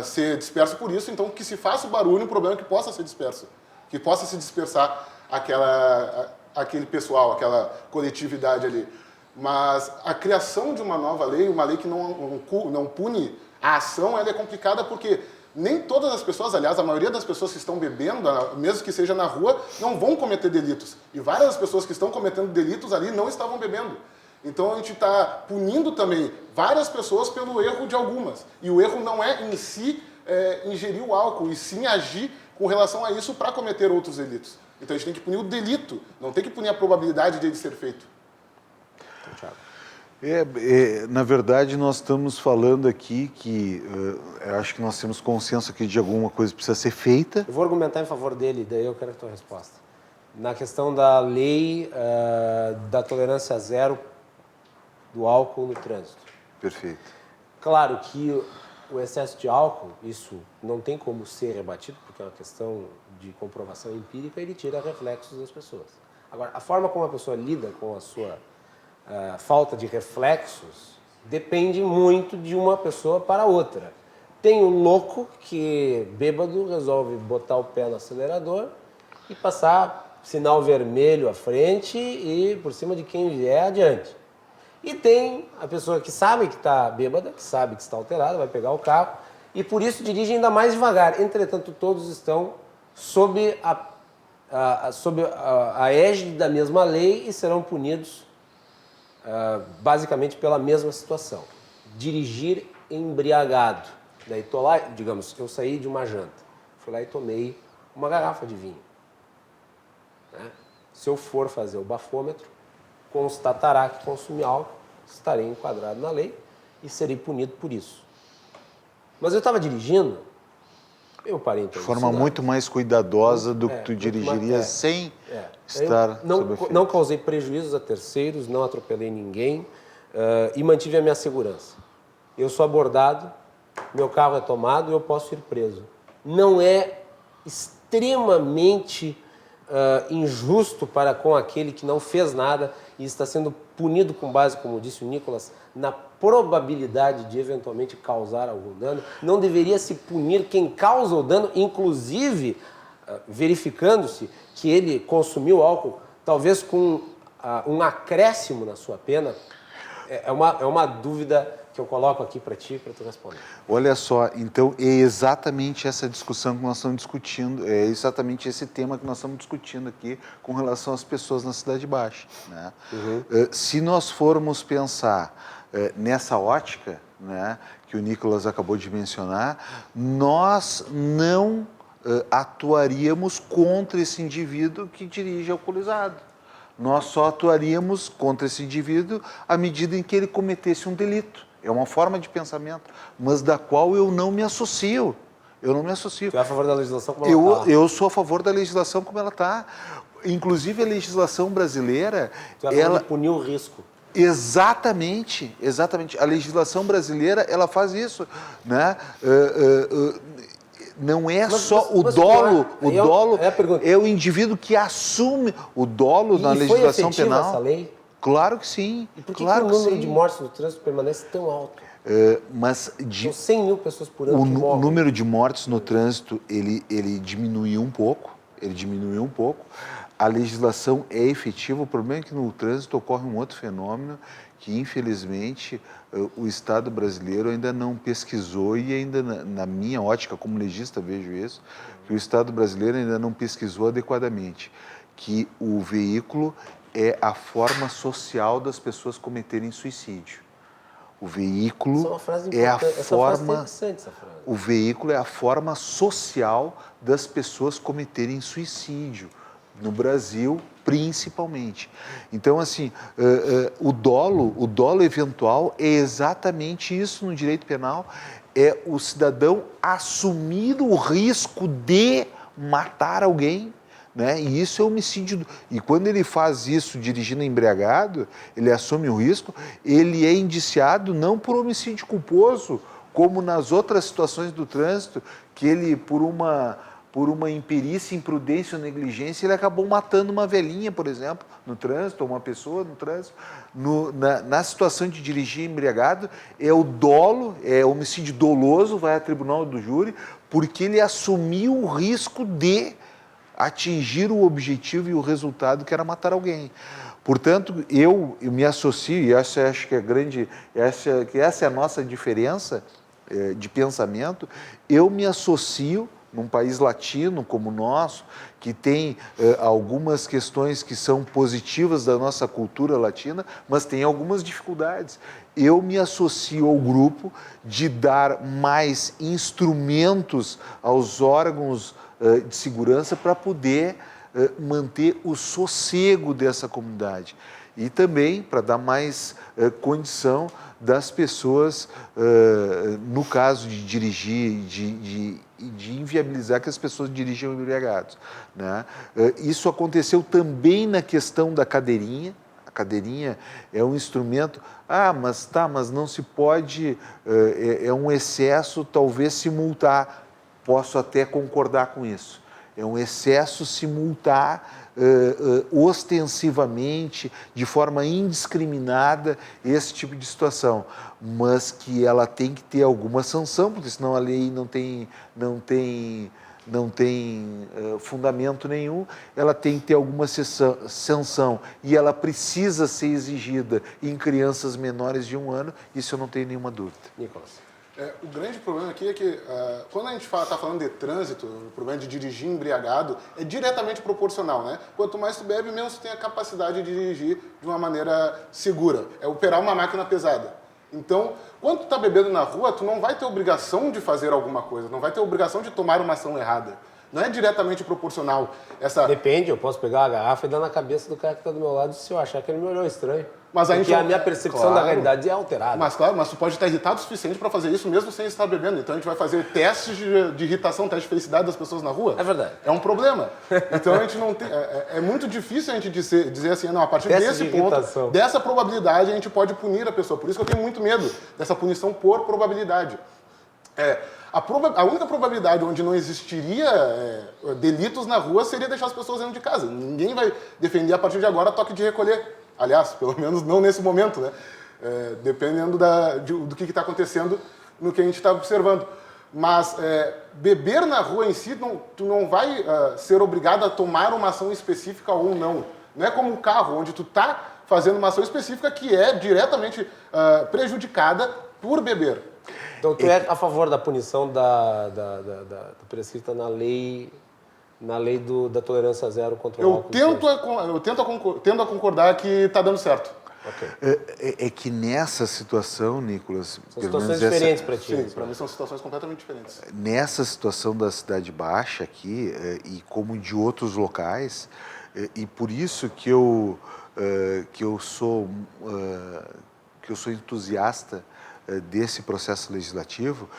ser disperso por isso, então que se faça o barulho um problema que possa ser disperso, que possa se dispersar aquele pessoal, aquela coletividade ali. Mas a criação de uma nova lei, uma lei que não pune a ação, ela é complicada porque nem todas as pessoas, aliás, a maioria das pessoas que estão bebendo, mesmo que seja na rua, não vão cometer delitos. E várias das pessoas que estão cometendo delitos ali não estavam bebendo. Então a gente está punindo também várias pessoas pelo erro de algumas. E o erro não é em si ingerir o álcool, e sim agir com relação a isso para cometer outros delitos. Então a gente tem que punir o delito, não tem que punir a probabilidade de ele ser feito. Na verdade, nós estamos falando aqui que eu acho que nós temos consenso aqui de alguma coisa que precisa ser feita. Eu vou argumentar em favor dele, daí eu quero a tua resposta. Na questão da lei da tolerância zero do álcool no trânsito. Perfeito. Claro que o excesso de álcool, isso não tem como ser rebatido, porque é uma questão de comprovação empírica, ele tira reflexos das pessoas. Agora, a forma como a pessoa lida com a sua falta de reflexos depende muito de uma pessoa para outra. Tem um louco que, bêbado, resolve botar o pé no acelerador e passar sinal vermelho à frente e por cima de quem vier adiante. E tem a pessoa que sabe que está bêbada, que sabe que está alterada, vai pegar o carro e por isso dirige ainda mais devagar. Entretanto, todos estão sob a égide da mesma lei e serão punidos basicamente pela mesma situação. Dirigir embriagado. Daí tô lá, digamos, eu saí de uma janta, fui lá e tomei uma garrafa de vinho. Né? Se eu for fazer o bafômetro, constatará que consumi álcool, estarei enquadrado na lei e serei punido por isso. Mas eu estava dirigindo, eu parei de forma muito mais cuidadosa do que tu dirigiria sem estar sob efeito. Não causei prejuízos a terceiros, não atropelei ninguém e mantive a minha segurança. Eu sou abordado, meu carro é tomado e eu posso ir preso. Não é extremamente injusto para com aquele que não fez nada e está sendo punido com base, como disse o Nicolas, na probabilidade de eventualmente causar algum dano. Não deveria se punir quem causa o dano, inclusive verificando-se que ele consumiu álcool, talvez com um acréscimo na sua pena. É uma dúvida que eu coloco aqui para ti, para tu responder. Olha só, então é exatamente essa discussão que nós estamos discutindo, é exatamente esse tema que nós estamos discutindo aqui com relação às pessoas na Cidade Baixa. Né? Se nós formos pensar nessa ótica, né, que o Nicolas acabou de mencionar, nós não atuaríamos contra esse indivíduo que dirige alcoolizado. Nós só atuaríamos contra esse indivíduo à medida em que ele cometesse um delito. É uma forma de pensamento, mas da qual eu não me associo. Eu não me associo. Você é a favor da legislação como ela está? Eu sou a favor da legislação como ela está. Inclusive, a legislação brasileira... Você é a favor de punir o risco. Exatamente, exatamente. A legislação brasileira, ela faz isso, né? Não é só o dolo, é o indivíduo que assume o dolo na legislação penal. Essa lei? Claro que sim. E por que o número de mortes no trânsito permanece tão alto? São 100 mil pessoas por ano que morrem. O número de mortes no trânsito, ele diminuiu um pouco. A legislação é efetiva. O problema é que no trânsito ocorre um outro fenômeno que, infelizmente, o Estado brasileiro ainda não pesquisou e ainda, na minha ótica como legista, vejo isso, que o Estado brasileiro ainda não pesquisou adequadamente, que o veículo é a forma social das pessoas cometerem suicídio. O veículo Essa é uma frase é a importante. forma, Interessante, essa frase. o veículo é a forma social das pessoas cometerem suicídio no Brasil, principalmente. Então, assim, o dolo eventual é exatamente isso no direito penal, é o cidadão assumir o risco de matar alguém, né? E isso é homicídio. E quando ele faz isso dirigindo embriagado, ele assume o risco, ele é indiciado não por homicídio culposo, como nas outras situações do trânsito, que ele, por uma imperícia, imprudência ou negligência, ele acabou matando uma velhinha, por exemplo, no trânsito, ou uma pessoa no trânsito. Na situação de dirigir embriagado, é o dolo, é homicídio doloso, vai a tribunal do júri, porque ele assumiu o risco de atingir o objetivo e o resultado que era matar alguém. Portanto, eu me associo, e essa acho que é grande, essa é a nossa diferença de pensamento, eu me associo num país latino como o nosso, que tem algumas questões que são positivas da nossa cultura latina, mas tem algumas dificuldades. Eu me associo ao grupo de dar mais instrumentos aos órgãos de segurança para poder manter o sossego dessa comunidade. E também para dar mais condição das pessoas, no caso de dirigir, de inviabilizar que as pessoas dirijam embriagados, né? Isso aconteceu também na questão da cadeirinha. A cadeirinha é um instrumento... mas não se pode... é um excesso, talvez, se multar. Posso até concordar com isso. É um excesso se multar ostensivamente, de forma indiscriminada, esse tipo de situação. Mas que ela tem que ter alguma sanção, porque senão a lei não tem fundamento nenhum, ela tem que ter alguma sanção e ela precisa ser exigida em crianças menores de 1 ano, isso eu não tenho nenhuma dúvida. Nicolas. O grande problema aqui é que, quando a gente está falando de trânsito, o problema de dirigir embriagado é diretamente proporcional, né? Quanto mais tu bebe, menos tu tem a capacidade de dirigir de uma maneira segura. É operar uma máquina pesada. Então, quando tu tá bebendo na rua, tu não vai ter obrigação de fazer alguma coisa, não vai ter obrigação de tomar uma ação errada. Não é diretamente proporcional. Depende, eu posso pegar a garrafa e dar na cabeça do cara que está do meu lado se eu achar que ele me olhou estranho. Mas porque a minha percepção da realidade é alterada. Mas tu pode estar irritado o suficiente para fazer isso mesmo sem estar bebendo. Então a gente vai fazer testes de irritação, teste de felicidade das pessoas na rua. É verdade. É um problema. Então a gente não tem... É muito difícil a gente dizer assim, não, a partir desse ponto, dessa probabilidade, a gente pode punir a pessoa. Por isso que eu tenho muito medo dessa punição por probabilidade. A única probabilidade onde não existiria delitos na rua seria deixar as pessoas dentro de casa. Ninguém vai defender a partir de agora toque de recolher. Aliás, pelo menos não nesse momento, né? Dependendo do que está acontecendo no que a gente está observando. Mas beber na rua em si, tu não vai ser obrigado a tomar uma ação específica ou não. Não é como um carro, onde tu está fazendo uma ação específica que é diretamente prejudicada por beber. Então, tu é a favor da punição da prescrita na lei da tolerância zero contra o álcool? Tendo a concordar que está dando certo. Okay. É que nessa situação, Nicolas... São situações diferentes para ti. Sim, para mim são situações completamente diferentes. Nessa situação da Cidade Baixa aqui, e como de outros locais, e por isso que eu sou entusiasta desse processo legislativo,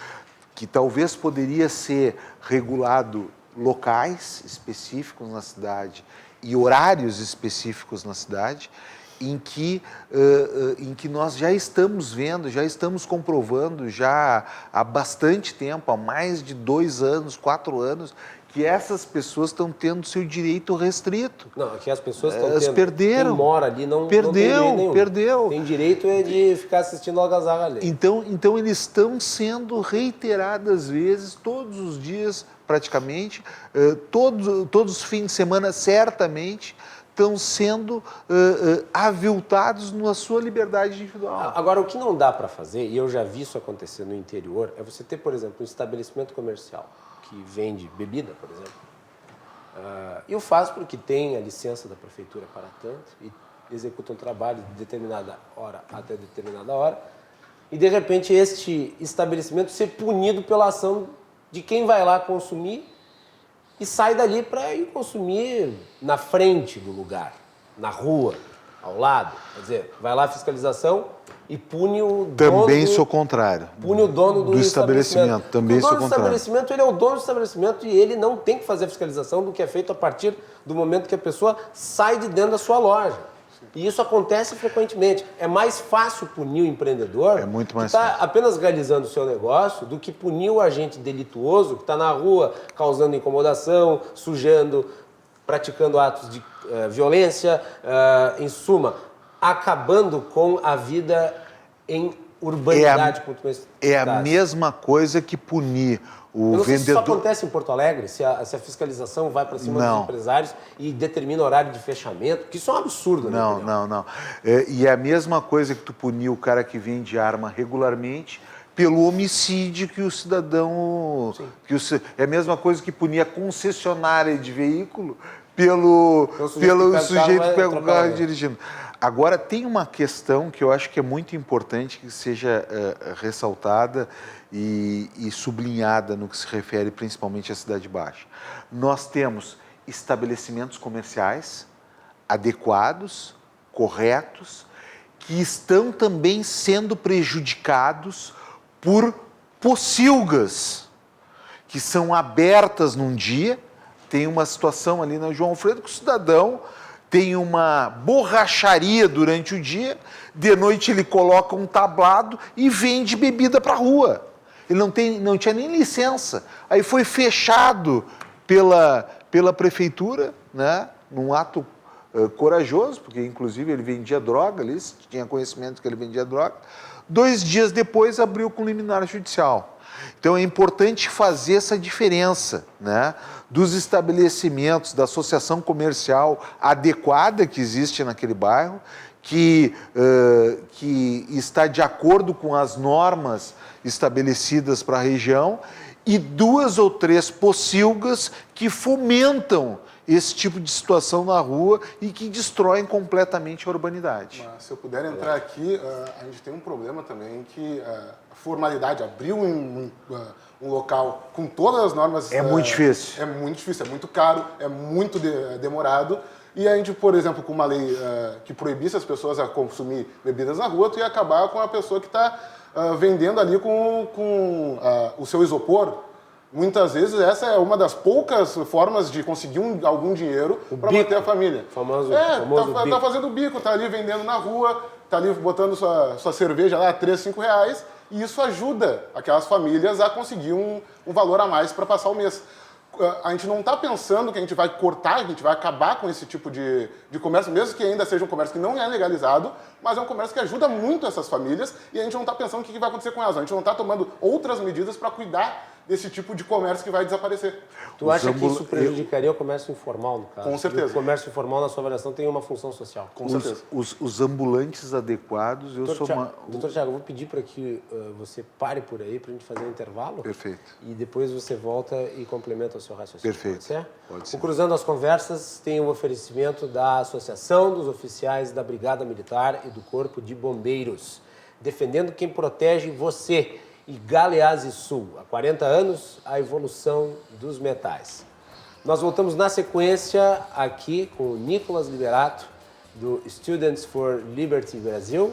que talvez poderia ser regulado locais específicos na cidade e horários específicos na cidade, em que nós já estamos vendo, já estamos comprovando já há bastante tempo, há mais de 2 anos, 4 anos, que essas pessoas estão tendo seu direito restrito. Não, é que as pessoas estão tendo. Perderam. Quem mora ali não perdeu, não tem direito nenhum. Perdeu. Tem direito de ficar assistindo algazarra ali. Então eles estão sendo reiteradas vezes, todos os dias praticamente, todos os fins de semana certamente, estão sendo aviltados na sua liberdade individual. Agora, o que não dá para fazer, e eu já vi isso acontecer no interior, é você ter, por exemplo, um estabelecimento comercial que vende bebida, por exemplo, E o faz porque tem a licença da prefeitura para tanto e executa um trabalho de determinada hora até determinada hora. E, de repente, este estabelecimento ser punido pela ação de quem vai lá consumir e sai dali para ir consumir na frente do lugar, na rua, ao lado. Quer dizer, vai lá a fiscalização e pune o dono... Também sou contrário. Pune o dono do estabelecimento. Também sou contrário. O dono do estabelecimento, ele é o dono do estabelecimento e ele não tem que fazer a fiscalização do que é feito a partir do momento que a pessoa sai de dentro da sua loja. E isso acontece frequentemente. É mais fácil punir o empreendedor muito mais que está apenas realizando o seu negócio do que punir o agente delituoso que está na rua causando incomodação, sujando, praticando atos de violência, em suma, acabando com a vida em urbanidade. É a mesma coisa que punir o Eu não sei se isso vendedor... acontece em Porto Alegre, se a fiscalização vai para cima dos empresários e determina horário de fechamento, porque isso é um absurdo, né? Não. E é a mesma coisa que tu punir o cara que vende arma regularmente pelo homicídio que o cidadão... é a mesma coisa que punir a concessionária de veículo pelo sujeito que pega o carro dirigindo. Agora, tem uma questão que eu acho que é muito importante que seja ressaltada e sublinhada no que se refere principalmente à Cidade Baixa. Nós temos estabelecimentos comerciais adequados, corretos, que estão também sendo prejudicados por pocilgas, que são abertas num dia. Tem uma situação ali na João Alfredo que o cidadão tem uma borracharia durante o dia, de noite ele coloca um tablado e vende bebida para a rua. Ele não tinha nem licença. Aí foi fechado pela prefeitura, né, num ato corajoso, porque inclusive ele vendia droga ali, tinha conhecimento que ele vendia droga. 2 dias depois abriu com liminar judicial. Então é importante fazer essa diferença, né, dos estabelecimentos, da associação comercial adequada que existe naquele bairro, que está de acordo com as normas estabelecidas para a região, e 2 ou 3 pocilgas que fomentam esse tipo de situação na rua e que destroem completamente a urbanidade. Mas, se eu puder entrar aqui, a gente tem um problema também que a formalidade, abrir um local com todas as normas... É muito difícil. É muito difícil, é muito caro, é muito demorado. E a gente, por exemplo, com uma lei que proibisse as pessoas a consumir bebidas na rua, tu ia acabar com a pessoa que está vendendo ali com o seu isopor. Muitas vezes essa é uma das poucas formas de conseguir algum dinheiro para manter a família. Famoso tá bico. fazendo bico, tá ali vendendo na rua, tá ali botando sua cerveja lá, 3, 5 reais, e isso ajuda aquelas famílias a conseguir um valor a mais para passar o mês. A gente não está pensando que a gente vai cortar, a gente vai acabar com esse tipo de comércio, mesmo que ainda seja um comércio que não é legalizado, mas é um comércio que ajuda muito essas famílias e a gente não está pensando o que vai acontecer com elas. A gente não está tomando outras medidas para cuidar desse tipo de comércio que vai desaparecer. Tu acha que isso prejudicaria o comércio informal, no caso? Com certeza. O comércio informal, na sua avaliação, tem uma função social. Com certeza. Os ambulantes adequados, Doutor Thiago, eu vou pedir para que você pare por aí para a gente fazer um intervalo. Perfeito. E depois você volta e complementa o seu raciocínio. Perfeito. Pode ser? Pode ser. O Cruzando as Conversas tem um oferecimento da Associação dos Oficiais da Brigada Militar e do Corpo de Bombeiros, defendendo quem protege você. E Galeazzi Sul, há 40 anos, a evolução dos metais. Nós voltamos na sequência aqui com o Nicolas Liberato, do Students for Liberty Brasil,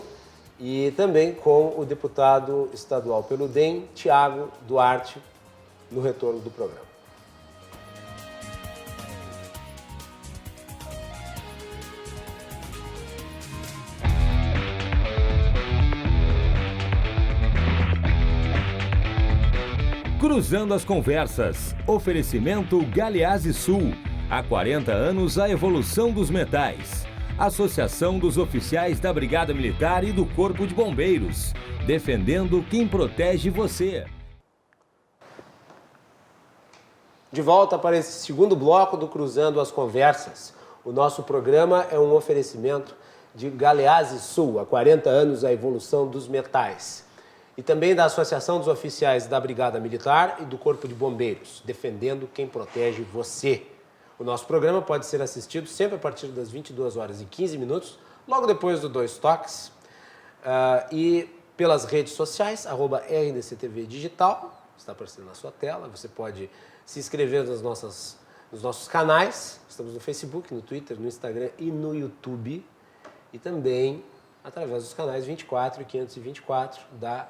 e também com o deputado estadual pelo DEM, Tiago Duarte, no retorno do programa. Cruzando as Conversas. Oferecimento Galeazzi Sul. Há 40 anos, a evolução dos metais. Associação dos Oficiais da Brigada Militar e do Corpo de Bombeiros. Defendendo quem protege você. De volta para esse segundo bloco do Cruzando as Conversas. O nosso programa é um oferecimento de Galeazzi Sul. Há 40 anos, a evolução dos metais. E também da Associação dos Oficiais da Brigada Militar e do Corpo de Bombeiros, defendendo quem protege você. O nosso programa pode ser assistido sempre a partir das 22h15, logo depois do Dois Toques, e pelas redes sociais, @RDCTV Digital, está aparecendo na sua tela. Você pode se inscrever nos nossos canais, estamos no Facebook, no Twitter, no Instagram e no YouTube, e também através dos canais 24 e 524 da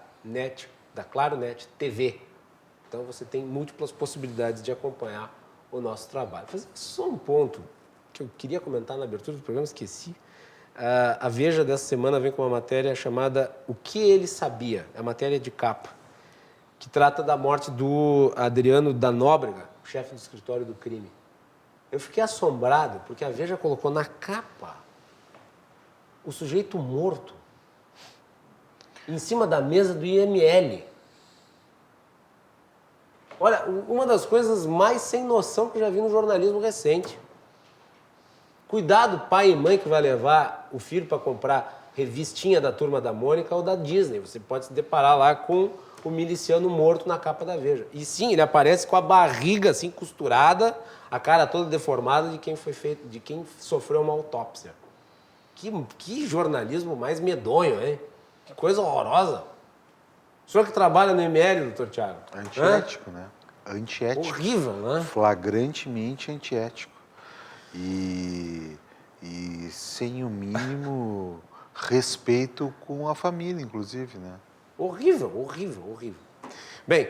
Claro Net TV. Então você tem múltiplas possibilidades de acompanhar o nosso trabalho. Fazer só um ponto que eu queria comentar na abertura do programa, esqueci. A Veja dessa semana vem com uma matéria chamada O que ele sabia? É a matéria de capa, que trata da morte do Adriano da Nóbrega, chefe do escritório do crime. Eu fiquei assombrado porque a Veja colocou na capa o sujeito morto em cima da mesa do IML. Olha, uma das coisas mais sem noção que eu já vi no jornalismo recente. Cuidado, pai e mãe que vai levar o filho para comprar revistinha da Turma da Mônica ou da Disney. Você pode se deparar lá com o miliciano morto na capa da Veja. E sim, ele aparece com a barriga assim costurada, a cara toda deformada de quem sofreu uma autópsia. Que jornalismo mais medonho, hein? Que coisa horrorosa. O senhor que trabalha no IML, doutor Thiago? Antiético, né? Antiético. Horrível, né? Flagrantemente antiético. E sem o mínimo respeito com a família, inclusive, né? Horrível. Bem,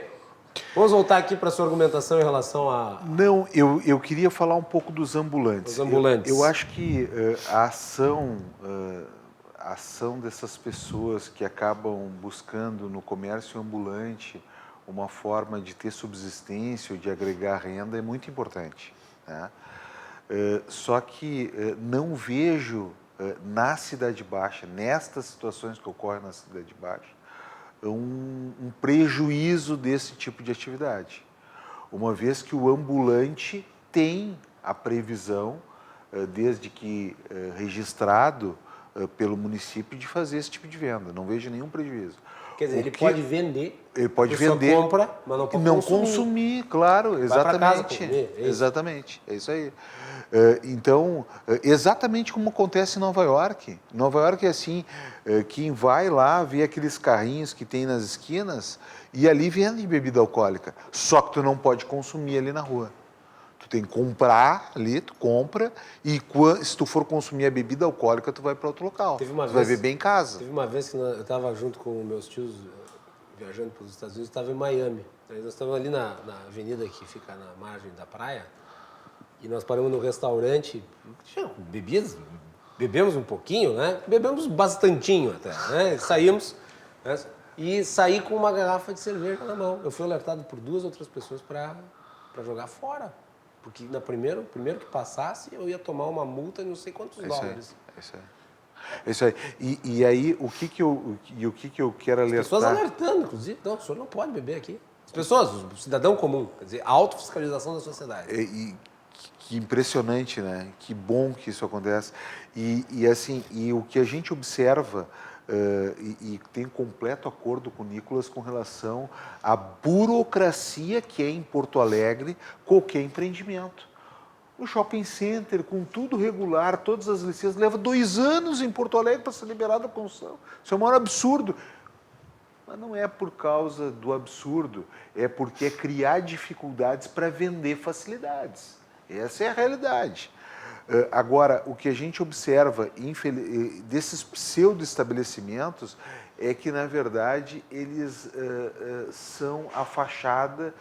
vamos voltar aqui para a sua argumentação em relação a... Não, eu queria falar um pouco dos ambulantes. Os ambulantes. Eu acho que a ação dessas pessoas que acabam buscando no comércio ambulante uma forma de ter subsistência ou de agregar renda é muito importante, né? Só que não vejo na Cidade Baixa, nestas situações que ocorrem na Cidade Baixa, um prejuízo desse tipo de atividade. Uma vez que o ambulante tem a previsão, desde que registrado pelo município, de fazer esse tipo de venda. Não vejo nenhum prejuízo. Quer dizer, ele pode vender. Ele pode vender. Compra, mas não pode consumir, claro, exatamente. Comer, é exatamente, é isso aí. Então, exatamente como acontece em Nova York. Nova York é assim, quem vai lá, vê aqueles carrinhos que tem nas esquinas e ali vende bebida alcoólica. Só que tu não pode consumir ali na rua. Tu tem que comprar ali, tu compra, e se tu for consumir a bebida alcoólica, tu vai para outro local. Tu vai beber em casa. Teve uma vez que eu estava junto com meus tios, viajando pelos Estados Unidos, estava em Miami. Aí nós estávamos ali na avenida que fica na margem da praia, e nós paramos no restaurante, tinha bebidas, bebemos um pouquinho, né? Bebemos bastantinho até, né? Saímos, né? E saí com uma garrafa de cerveja na mão. Eu fui alertado por 2 outras pessoas para jogar fora. Porque primeiro que passasse, eu ia tomar uma multa de não sei quantos dólares. É isso aí. E aí, o que que eu quero alertar... As pessoas alertando, inclusive. Não, o senhor não pode beber aqui. As pessoas, o cidadão comum, quer dizer, a autofiscalização da sociedade. Que impressionante, né? Que bom que isso acontece. E o que a gente observa... e tem completo acordo com o Nicolas com relação à burocracia que é em Porto Alegre qualquer empreendimento. O shopping center, com tudo regular, todas as licenças, leva 2 anos em Porto Alegre para ser liberada a construção. Isso é o maior absurdo. Mas não é por causa do absurdo, é porque é criar dificuldades para vender facilidades. Essa é a realidade. Agora, o que a gente observa desses pseudo-estabelecimentos é que, na verdade, eles são a fachada,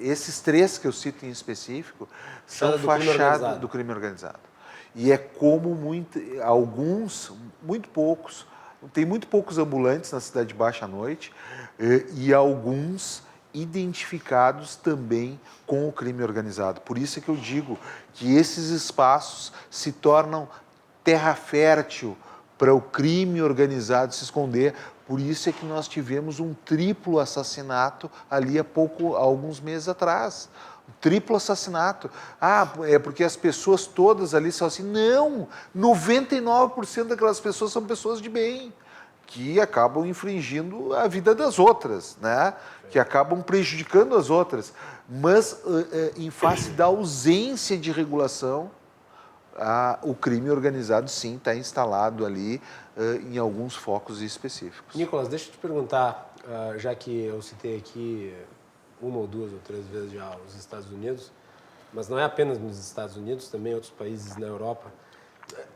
esses 3 que eu cito em específico, são fachada do crime organizado. E é como muito poucos, tem muito poucos ambulantes na Cidade Baixa à noite, e alguns identificados também com o crime organizado. Por isso é que eu digo que esses espaços se tornam terra fértil para o crime organizado se esconder. Por isso é que nós tivemos um triplo assassinato ali há alguns meses atrás. Um triplo assassinato. É porque as pessoas todas ali são assim. Não! 99% daquelas pessoas são pessoas de bem, que acabam infringindo a vida das outras, né? Que acabam prejudicando as outras. Mas, em face da ausência de regulação, o crime organizado, sim, está instalado ali em alguns focos específicos. Nicolas, deixa eu te perguntar, já que eu citei aqui uma ou duas ou três vezes já os Estados Unidos, mas não é apenas nos Estados Unidos, também outros países na Europa.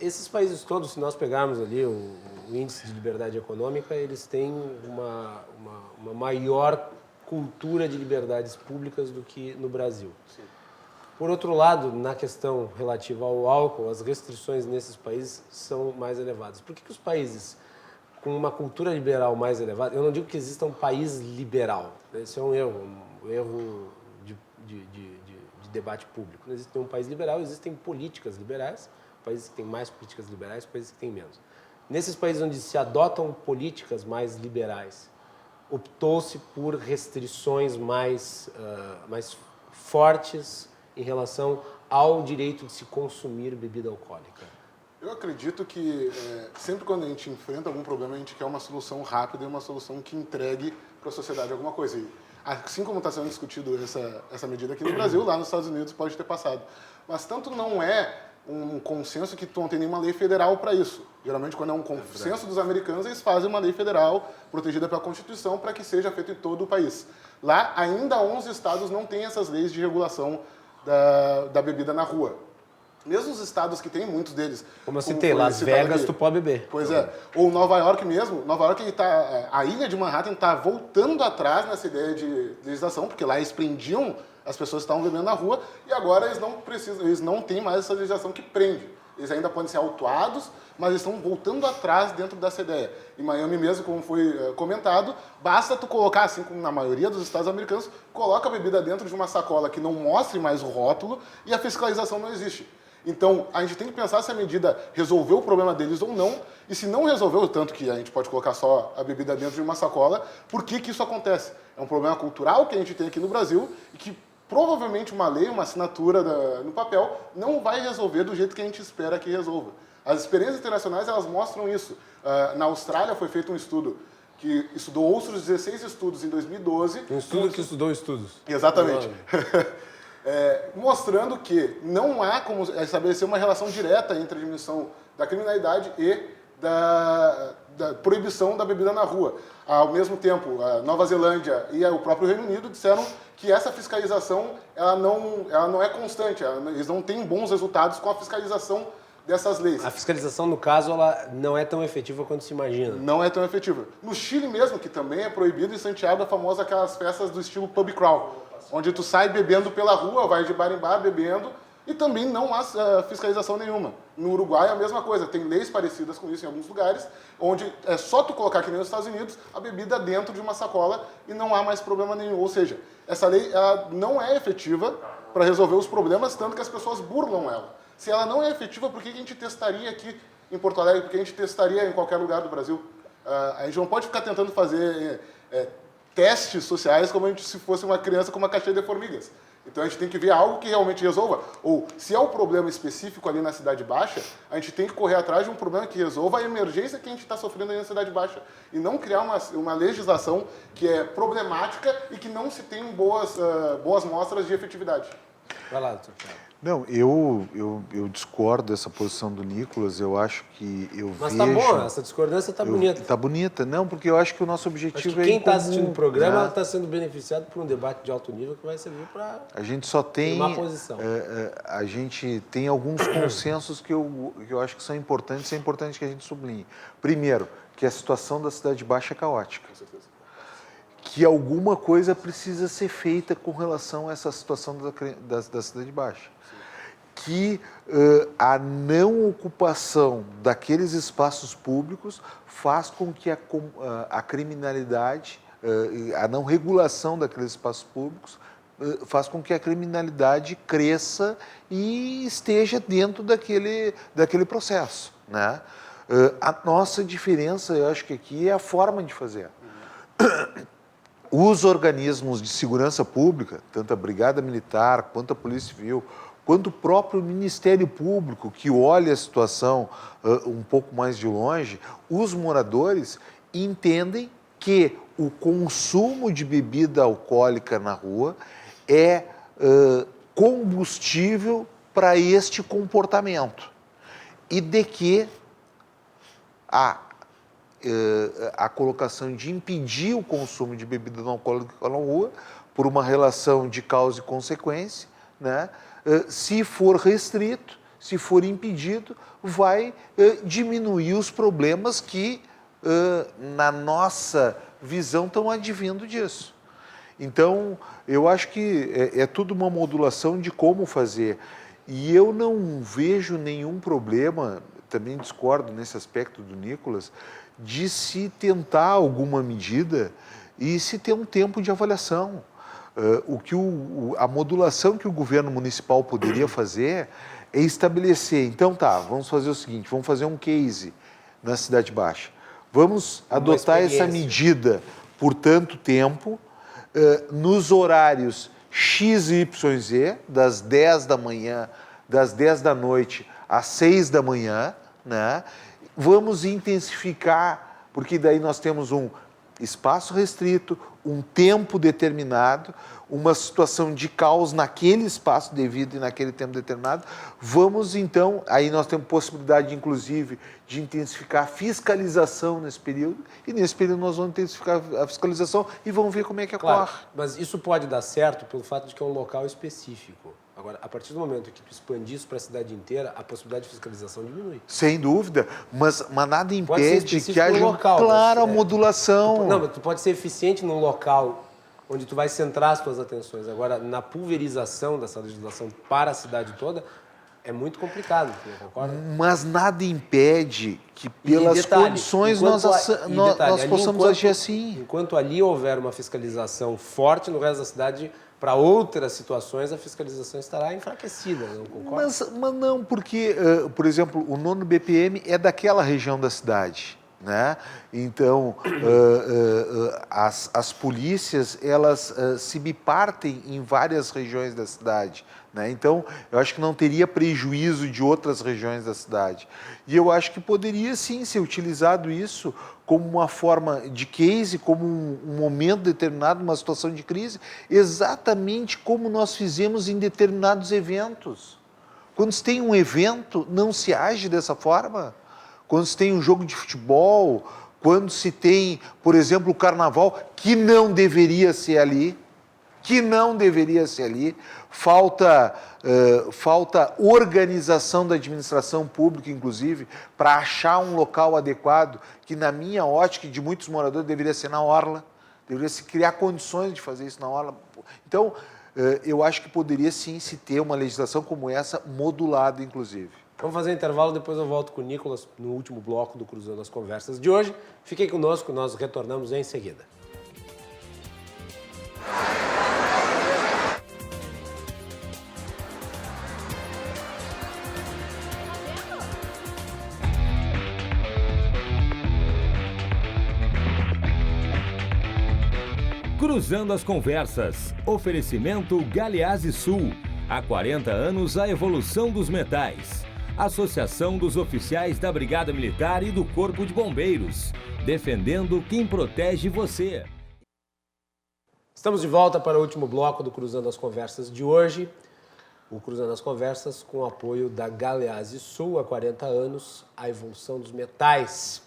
Esses países todos, se nós pegarmos ali o índice de liberdade econômica, eles têm uma maior cultura de liberdades públicas do que no Brasil. Sim. Por outro lado, na questão relativa ao álcool, as restrições nesses países são mais elevadas. Por que os países com uma cultura liberal mais elevada, eu não digo que exista um país liberal, esse é um erro de debate público. Não existe um país liberal, existem políticas liberais, países que têm mais políticas liberais, países que têm menos. Nesses países onde se adotam políticas mais liberais, optou-se por restrições mais fortes em relação ao direito de se consumir bebida alcoólica. Eu acredito que sempre quando a gente enfrenta algum problema, a gente quer uma solução rápida e uma solução que entregue para a sociedade alguma coisa. E, assim como está sendo discutido essa medida aqui no Brasil, lá nos Estados Unidos pode ter passado. Mas tanto não é um consenso que não tem nenhuma lei federal para isso. Geralmente, quando é um consenso dos americanos, eles fazem uma lei federal protegida pela Constituição para que seja feito em todo o país. Lá, ainda 11 estados não têm essas leis de regulação da bebida na rua. Mesmo os estados que têm, muitos deles... Como eu citei, Las Vegas, tu pode beber. Pois é. Ou Nova York mesmo. Nova York, a ilha de Manhattan está voltando atrás nessa ideia de legislação, porque lá eles prendiam as pessoas que estavam bebendo na rua, e agora eles não têm mais essa legislação que prende. Eles ainda podem ser autuados, mas eles estão voltando atrás dentro dessa ideia. Em Miami mesmo, como foi comentado, basta tu colocar, assim como na maioria dos estados americanos, coloca a bebida dentro de uma sacola que não mostre mais o rótulo e a fiscalização não existe. Então, a gente tem que pensar se a medida resolveu o problema deles ou não, e se não resolveu, tanto que a gente pode colocar só a bebida dentro de uma sacola, por que isso acontece? É um problema cultural que a gente tem aqui no Brasil e que provavelmente uma lei, uma assinatura no papel, não vai resolver do jeito que a gente espera que resolva. As experiências internacionais, elas mostram isso. Na Austrália foi feito um estudo que estudou outros 16 estudos em 2012. Um estudo que estudou estudos. Exatamente. Mostrando que não há como estabelecer uma relação direta entre a diminuição da criminalidade e da proibição da bebida na rua. Ao mesmo tempo, a Nova Zelândia e o próprio Reino Unido disseram que essa fiscalização ela não é constante, eles não têm bons resultados com a fiscalização dessas leis. A fiscalização, no caso, ela não é tão efetiva quanto se imagina. Não é tão efetiva. No Chile mesmo, que também é proibido, em Santiago é famosa aquelas festas do estilo pub crawl, onde tu sai bebendo pela rua, vai de bar em bar bebendo, e também não há fiscalização nenhuma. No Uruguai é a mesma coisa, tem leis parecidas com isso em alguns lugares, onde é só tu colocar, que nem nos Estados Unidos, a bebida dentro de uma sacola e não há mais problema nenhum. Ou seja, essa lei ela não é efetiva para resolver os problemas, tanto que as pessoas burlam ela. Se ela não é efetiva, por que a gente testaria aqui em Porto Alegre? Por que a gente testaria em qualquer lugar do Brasil? A gente não pode ficar tentando fazer testes sociais como se fosse uma criança com uma caixinha de formigas. Então a gente tem que ver algo que realmente resolva. Ou, se é um problema específico ali na Cidade Baixa, a gente tem que correr atrás de um problema que resolva a emergência que a gente está sofrendo aí na Cidade Baixa. E não criar uma legislação que é problemática e que não se tem boas mostras de efetividade. Vai lá, doutor Thiago. Não, eu discordo dessa posição do Nicolas, eu acho que Mas vejo... tá bom, essa discordância tá bonita. Tá bonita, não, porque eu acho que o nosso objetivo quem está comum, assistindo o programa né? está sendo beneficiado por um debate de alto nível que vai servir para A gente só tem... uma posição. A gente tem alguns consensos que eu acho que são importantes, e é importante que a gente sublinhe. Primeiro, que a situação da Cidade Baixa é caótica. Com certeza. Que alguma coisa precisa ser feita com relação a essa situação da Cidade Baixa. Que a não ocupação daqueles espaços públicos faz com que a criminalidade, a não regulação daqueles espaços públicos, faz com que a criminalidade cresça e esteja dentro daquele processo, né? A nossa diferença, eu acho que aqui é a forma de fazer. Os organismos de segurança pública, tanto a Brigada Militar quanto a Polícia Civil, quanto o próprio Ministério Público, que olha a situação um pouco mais de longe, os moradores, entendem que o consumo de bebida alcoólica na rua é combustível para este comportamento e de que a colocação de impedir o consumo de bebida não alcoólica na rua por uma relação de causa e consequência, né? Se for restrito, se for impedido, vai diminuir os problemas que, na nossa visão, estão advindo disso. Então, eu acho que é tudo uma modulação de como fazer. E eu não vejo nenhum problema, também discordo nesse aspecto do Nicolas, de se tentar alguma medida e se ter um tempo de avaliação. A modulação que o governo municipal poderia fazer é estabelecer, então vamos fazer o seguinte, vamos fazer um case na Cidade Baixa. Vamos adotar essa medida por tanto tempo, nos horários X, Y, Z, das 10 da manhã, das 10 da noite às 6 da manhã, né? Vamos intensificar, porque daí nós temos um espaço restrito, um tempo determinado, uma situação de caos naquele espaço devido e naquele tempo determinado. Vamos, então, aí nós temos possibilidade, inclusive, de intensificar a fiscalização nesse período, e nesse período nós vamos intensificar a fiscalização e vamos ver como é que ocorre. Claro, mas isso pode dar certo pelo fato de que é um local específico. Agora, a partir do momento que tu expandir isso para a cidade inteira, a possibilidade de fiscalização diminui. Sem dúvida, mas nada impede que haja local, clara modulação. Mas tu pode ser eficiente num local onde tu vai centrar as tuas atenções. Agora, na pulverização dessa legislação para a cidade toda, é muito complicado, não concorda? Mas nada impede que, pelas condições, nós possamos agir assim. Enquanto ali houver uma fiscalização forte, no resto da cidade, para outras situações, a fiscalização estará enfraquecida, não concorda? Mas não, porque, por exemplo, o 9º BPM é daquela região da cidade, né? Então, as polícias, elas se bipartem em várias regiões da cidade, né? Então, eu acho que não teria prejuízo de outras regiões da cidade. E eu acho que poderia, sim, ser utilizado isso como uma forma de case, como um momento determinado, uma situação de crise, exatamente como nós fizemos em determinados eventos. Quando se tem um evento, não se age dessa forma. Quando se tem um jogo de futebol, quando se tem, por exemplo, o carnaval, que não deveria ser ali, falta organização da administração pública, inclusive, para achar um local adequado, que na minha ótica, de muitos moradores, deveria ser na orla, deveria se criar condições de fazer isso na orla. Então, eu acho que poderia sim se ter uma legislação como essa, modulada, inclusive. Vamos fazer um intervalo, depois eu volto com o Nicolas no último bloco do Cruzando as Conversas de hoje. Fiquem conosco, nós retornamos em seguida. Cruzando as Conversas. Oferecimento Galeazzi Sul. Há 40 anos, a evolução dos metais. Associação dos Oficiais da Brigada Militar e do Corpo de Bombeiros. Defendendo quem protege você. Estamos de volta para o último bloco do Cruzando as Conversas de hoje. O Cruzando as Conversas com o apoio da Galeazzi Sul, há 40 anos, a evolução dos metais.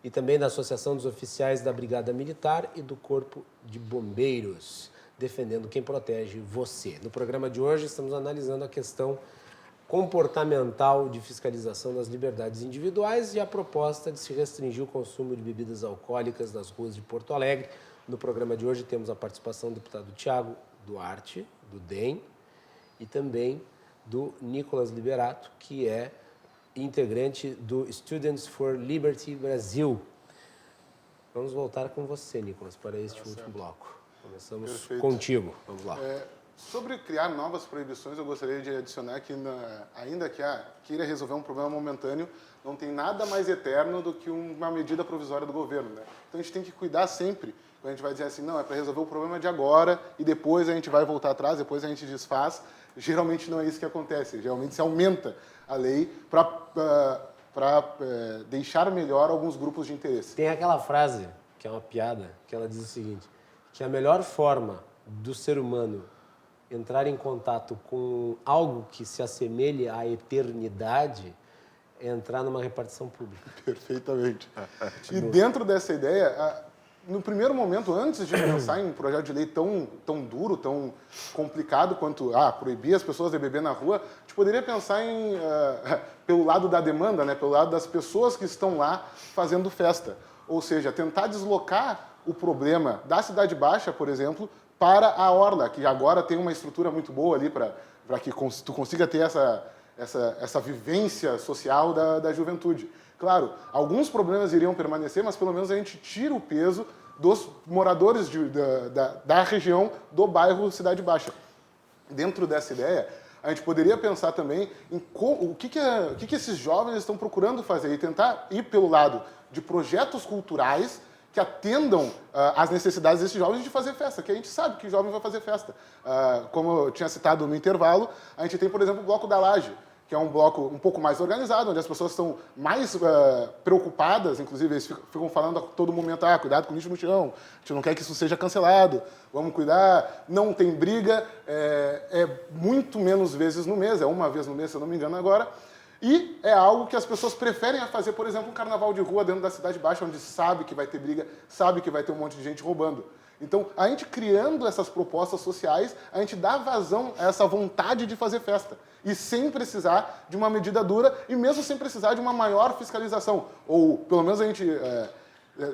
E também da Associação dos Oficiais da Brigada Militar e do Corpo de Bombeiros, defendendo quem protege você. No programa de hoje estamos analisando a questão comportamental de fiscalização das liberdades individuais e a proposta de se restringir o consumo de bebidas alcoólicas nas ruas de Porto Alegre. No programa de hoje temos a participação do deputado Thiago Duarte, do DEM, e também do Nicolas Liberato, que é integrante do Students for Liberty Brasil. Vamos voltar com você, Nicolas, para este último bloco. Começamos Perfeito. Contigo. Vamos lá. Sobre criar novas proibições, eu gostaria de adicionar que, ainda que queira resolver um problema momentâneo, não tem nada mais eterno do que uma medida provisória do governo, né? Então a gente tem que cuidar sempre. Quando a gente vai dizer assim, não, é para resolver o problema de agora e depois a gente vai voltar atrás, depois a gente desfaz. Geralmente não é isso que acontece. Geralmente se aumenta a lei para para deixar melhor alguns grupos de interesse. Tem aquela frase, que é uma piada, que ela diz o seguinte, que a melhor forma do ser humano entrar em contato com algo que se assemelhe à eternidade é entrar numa repartição pública. Perfeitamente. E dentro dessa ideia, no primeiro momento, antes de pensar em um projeto de lei tão duro, tão complicado quanto proibir as pessoas de beber na rua, a gente poderia pensar pelo lado da demanda, né? Pelo lado das pessoas que estão lá fazendo festa. Ou seja, tentar deslocar o problema da Cidade Baixa, por exemplo, para a Orla, que agora tem uma estrutura muito boa ali para que tu consiga ter essa vivência social da juventude. Claro, alguns problemas iriam permanecer, mas pelo menos a gente tira o peso dos moradores da região do bairro Cidade Baixa. Dentro dessa ideia, a gente poderia pensar também em o que esses jovens estão procurando fazer e tentar ir pelo lado de projetos culturais que atendam às necessidades desses jovens de fazer festa, que a gente sabe que jovem vai fazer festa. Como eu tinha citado no intervalo, a gente tem, por exemplo, o Bloco da Laje, que é um bloco um pouco mais organizado, onde as pessoas estão mais preocupadas, inclusive eles ficam falando a todo momento, cuidado com o lixo no chão, a gente não quer que isso seja cancelado, vamos cuidar, não tem briga, é muito menos vezes no mês, é uma vez no mês, se eu não me engano agora, e é algo que as pessoas preferem a fazer, por exemplo, um carnaval de rua dentro da Cidade Baixa, onde sabe que vai ter briga, sabe que vai ter um monte de gente roubando. Então, a gente criando essas propostas sociais, a gente dá vazão a essa vontade de fazer festa. E sem precisar de uma medida dura e mesmo sem precisar de uma maior fiscalização. Ou, pelo menos, a gente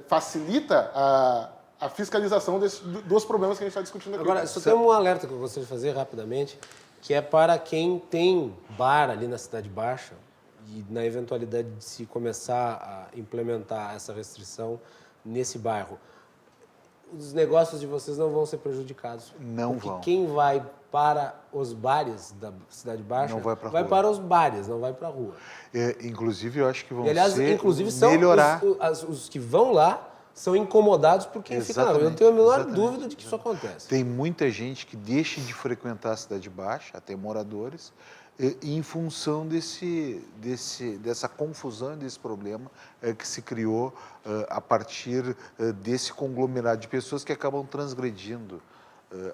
facilita a fiscalização dos problemas que a gente está discutindo aqui. Agora, só tem um alerta que eu gostaria de fazer rapidamente, que é para quem tem bar ali na Cidade Baixa e na eventualidade de se começar a implementar essa restrição nesse bairro. Os negócios de vocês não vão ser prejudicados. Não porque vão. Quem vai para os bares da Cidade Baixa não vai para os bares, não vai para a rua. Inclusive, eu acho que vão inclusive melhorar. Os que vão lá são incomodados por quem fica lá. Eu não tenho a menor dúvida de que isso acontece. Tem muita gente que deixa de frequentar a Cidade Baixa, até moradores, em função dessa confusão, desse problema que se criou a partir desse conglomerado de pessoas que acabam transgredindo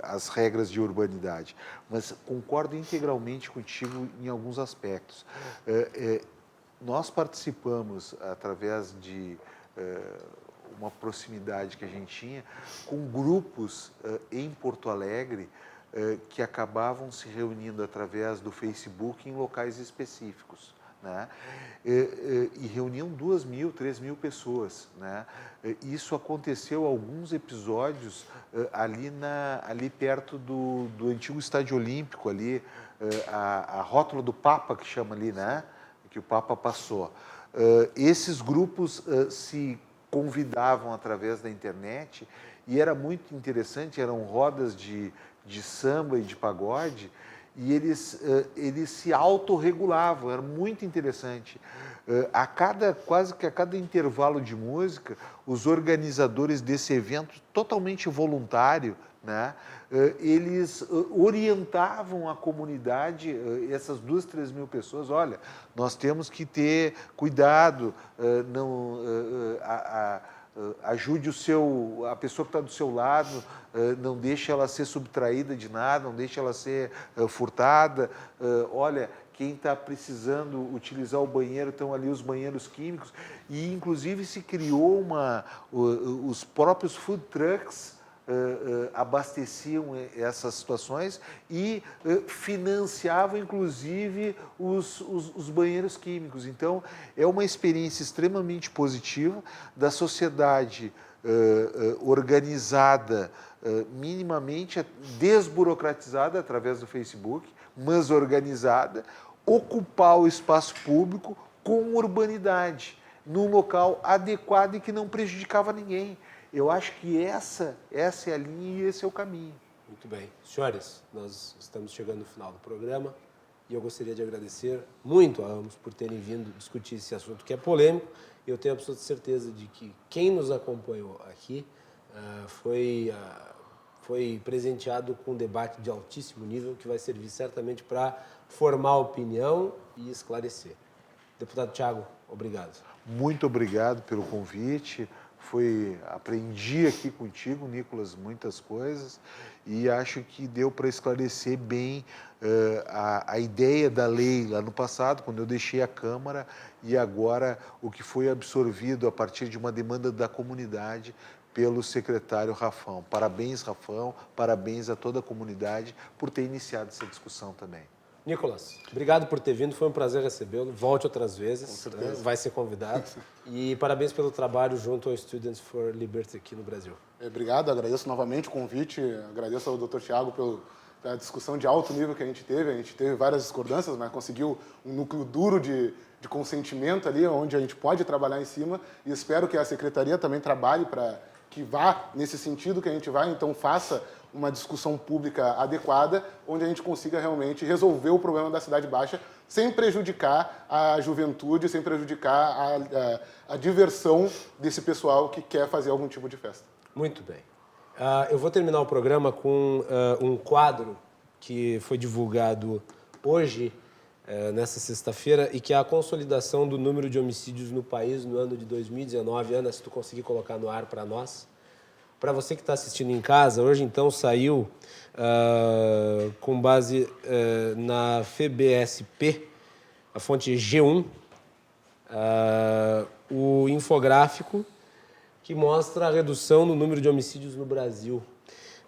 as regras de urbanidade. Mas concordo integralmente contigo em alguns aspectos. Nós participamos, através de uma proximidade que a gente tinha, com grupos em Porto Alegre, que acabavam se reunindo através do Facebook em locais específicos, né? E reuniam 2.000, 3.000 pessoas, né? Isso aconteceu alguns episódios ali perto do antigo Estádio Olímpico, ali, a rótula do Papa, que chama ali, né? Que o Papa passou. Esses grupos se convidavam através da internet e era muito interessante, eram rodas de samba e de pagode, e eles se autorregulavam, era muito interessante. Quase que a cada intervalo de música, os organizadores desse evento, totalmente voluntário, né, eles orientavam a comunidade, essas 2.000, 3.000 pessoas, olha, nós temos que ter cuidado, ajude a pessoa que está do seu lado, não deixe ela ser subtraída de nada, não deixe ela ser furtada. Olha, quem está precisando utilizar o banheiro, estão ali os banheiros químicos. E, inclusive, se criou os próprios food trucks abasteciam essas situações e financiavam, inclusive, os banheiros químicos. Então, é uma experiência extremamente positiva da sociedade organizada, minimamente desburocratizada através do Facebook, mas organizada, ocupar o espaço público com urbanidade, num local adequado e que não prejudicava ninguém. Eu acho que essa é a linha e esse é o caminho. Muito bem. Senhores, nós estamos chegando no final do programa e eu gostaria de agradecer muito a ambos por terem vindo discutir esse assunto que é polêmico. Eu tenho absoluta certeza de que quem nos acompanhou aqui foi presenteado com um debate de altíssimo nível que vai servir certamente para formar opinião e esclarecer. Deputado Thiago, obrigado. Muito obrigado pelo convite. Aprendi aqui contigo, Nicolas, muitas coisas e acho que deu para esclarecer bem a ideia da lei lá no passado, quando eu deixei a Câmara, e agora o que foi absorvido a partir de uma demanda da comunidade pelo secretário Rafão. Parabéns, Rafão, parabéns a toda a comunidade por ter iniciado essa discussão também. Nicolas, obrigado por ter vindo, foi um prazer recebê-lo. Volte outras vezes, né? Vai ser convidado. E parabéns pelo trabalho junto ao Students for Liberty aqui no Brasil. Obrigado, agradeço novamente o convite, agradeço ao Dr. Thiago pela discussão de alto nível que a gente teve várias discordâncias, mas conseguiu um núcleo duro de consentimento ali, onde a gente pode trabalhar em cima, e espero que a Secretaria também trabalhe para que vá nesse sentido que a gente vai, então faça uma discussão pública adequada, onde a gente consiga realmente resolver o problema da Cidade Baixa, sem prejudicar a juventude, sem prejudicar a diversão desse pessoal que quer fazer algum tipo de festa. Muito bem. Eu vou terminar o programa com um quadro que foi divulgado hoje, nessa sexta-feira, e que é a consolidação do número de homicídios no país no ano de 2019. Ana, se tu conseguir colocar no ar para nós. Para você que está assistindo em casa, hoje então saiu, com base na FEBSP, a fonte G1, o infográfico que mostra a redução no número de homicídios no Brasil.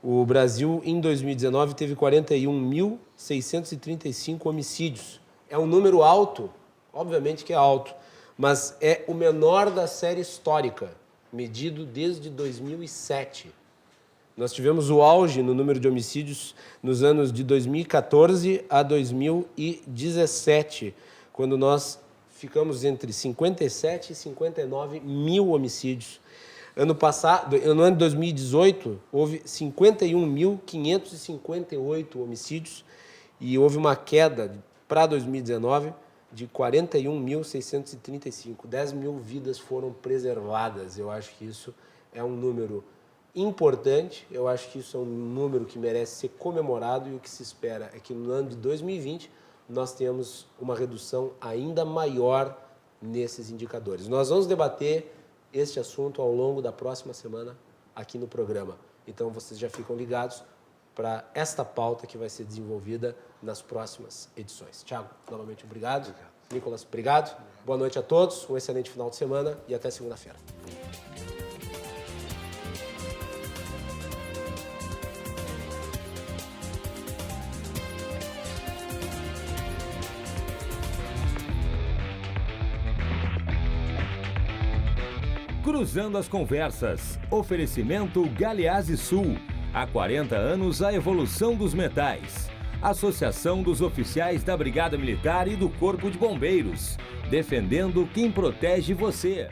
O Brasil, em 2019, teve 41.635 homicídios. É um número alto, obviamente que é alto, mas é o menor da série histórica, medido desde 2007. Nós tivemos o auge no número de homicídios nos anos de 2014 a 2017, quando nós ficamos entre 57 e 59 mil homicídios. No ano de 2018, houve 51.558 homicídios e houve uma queda para 2019 de 41.635. 10 mil vidas foram preservadas. Eu acho que isso é um número importante, eu acho que isso é um número que merece ser comemorado, e o que se espera é que no ano de 2020 nós tenhamos uma redução ainda maior nesses indicadores. Nós vamos debater este assunto ao longo da próxima semana aqui no programa. Então vocês já ficam ligados para esta pauta que vai ser desenvolvida nas próximas edições. Thiago, novamente obrigado. Nicolas, obrigado. Boa noite a todos, um excelente final de semana e até segunda-feira. Cruzando as conversas. Oferecimento Galeazzi Sul. Há 40 anos, a evolução dos metais. Associação dos Oficiais da Brigada Militar e do Corpo de Bombeiros. Defendendo quem protege você.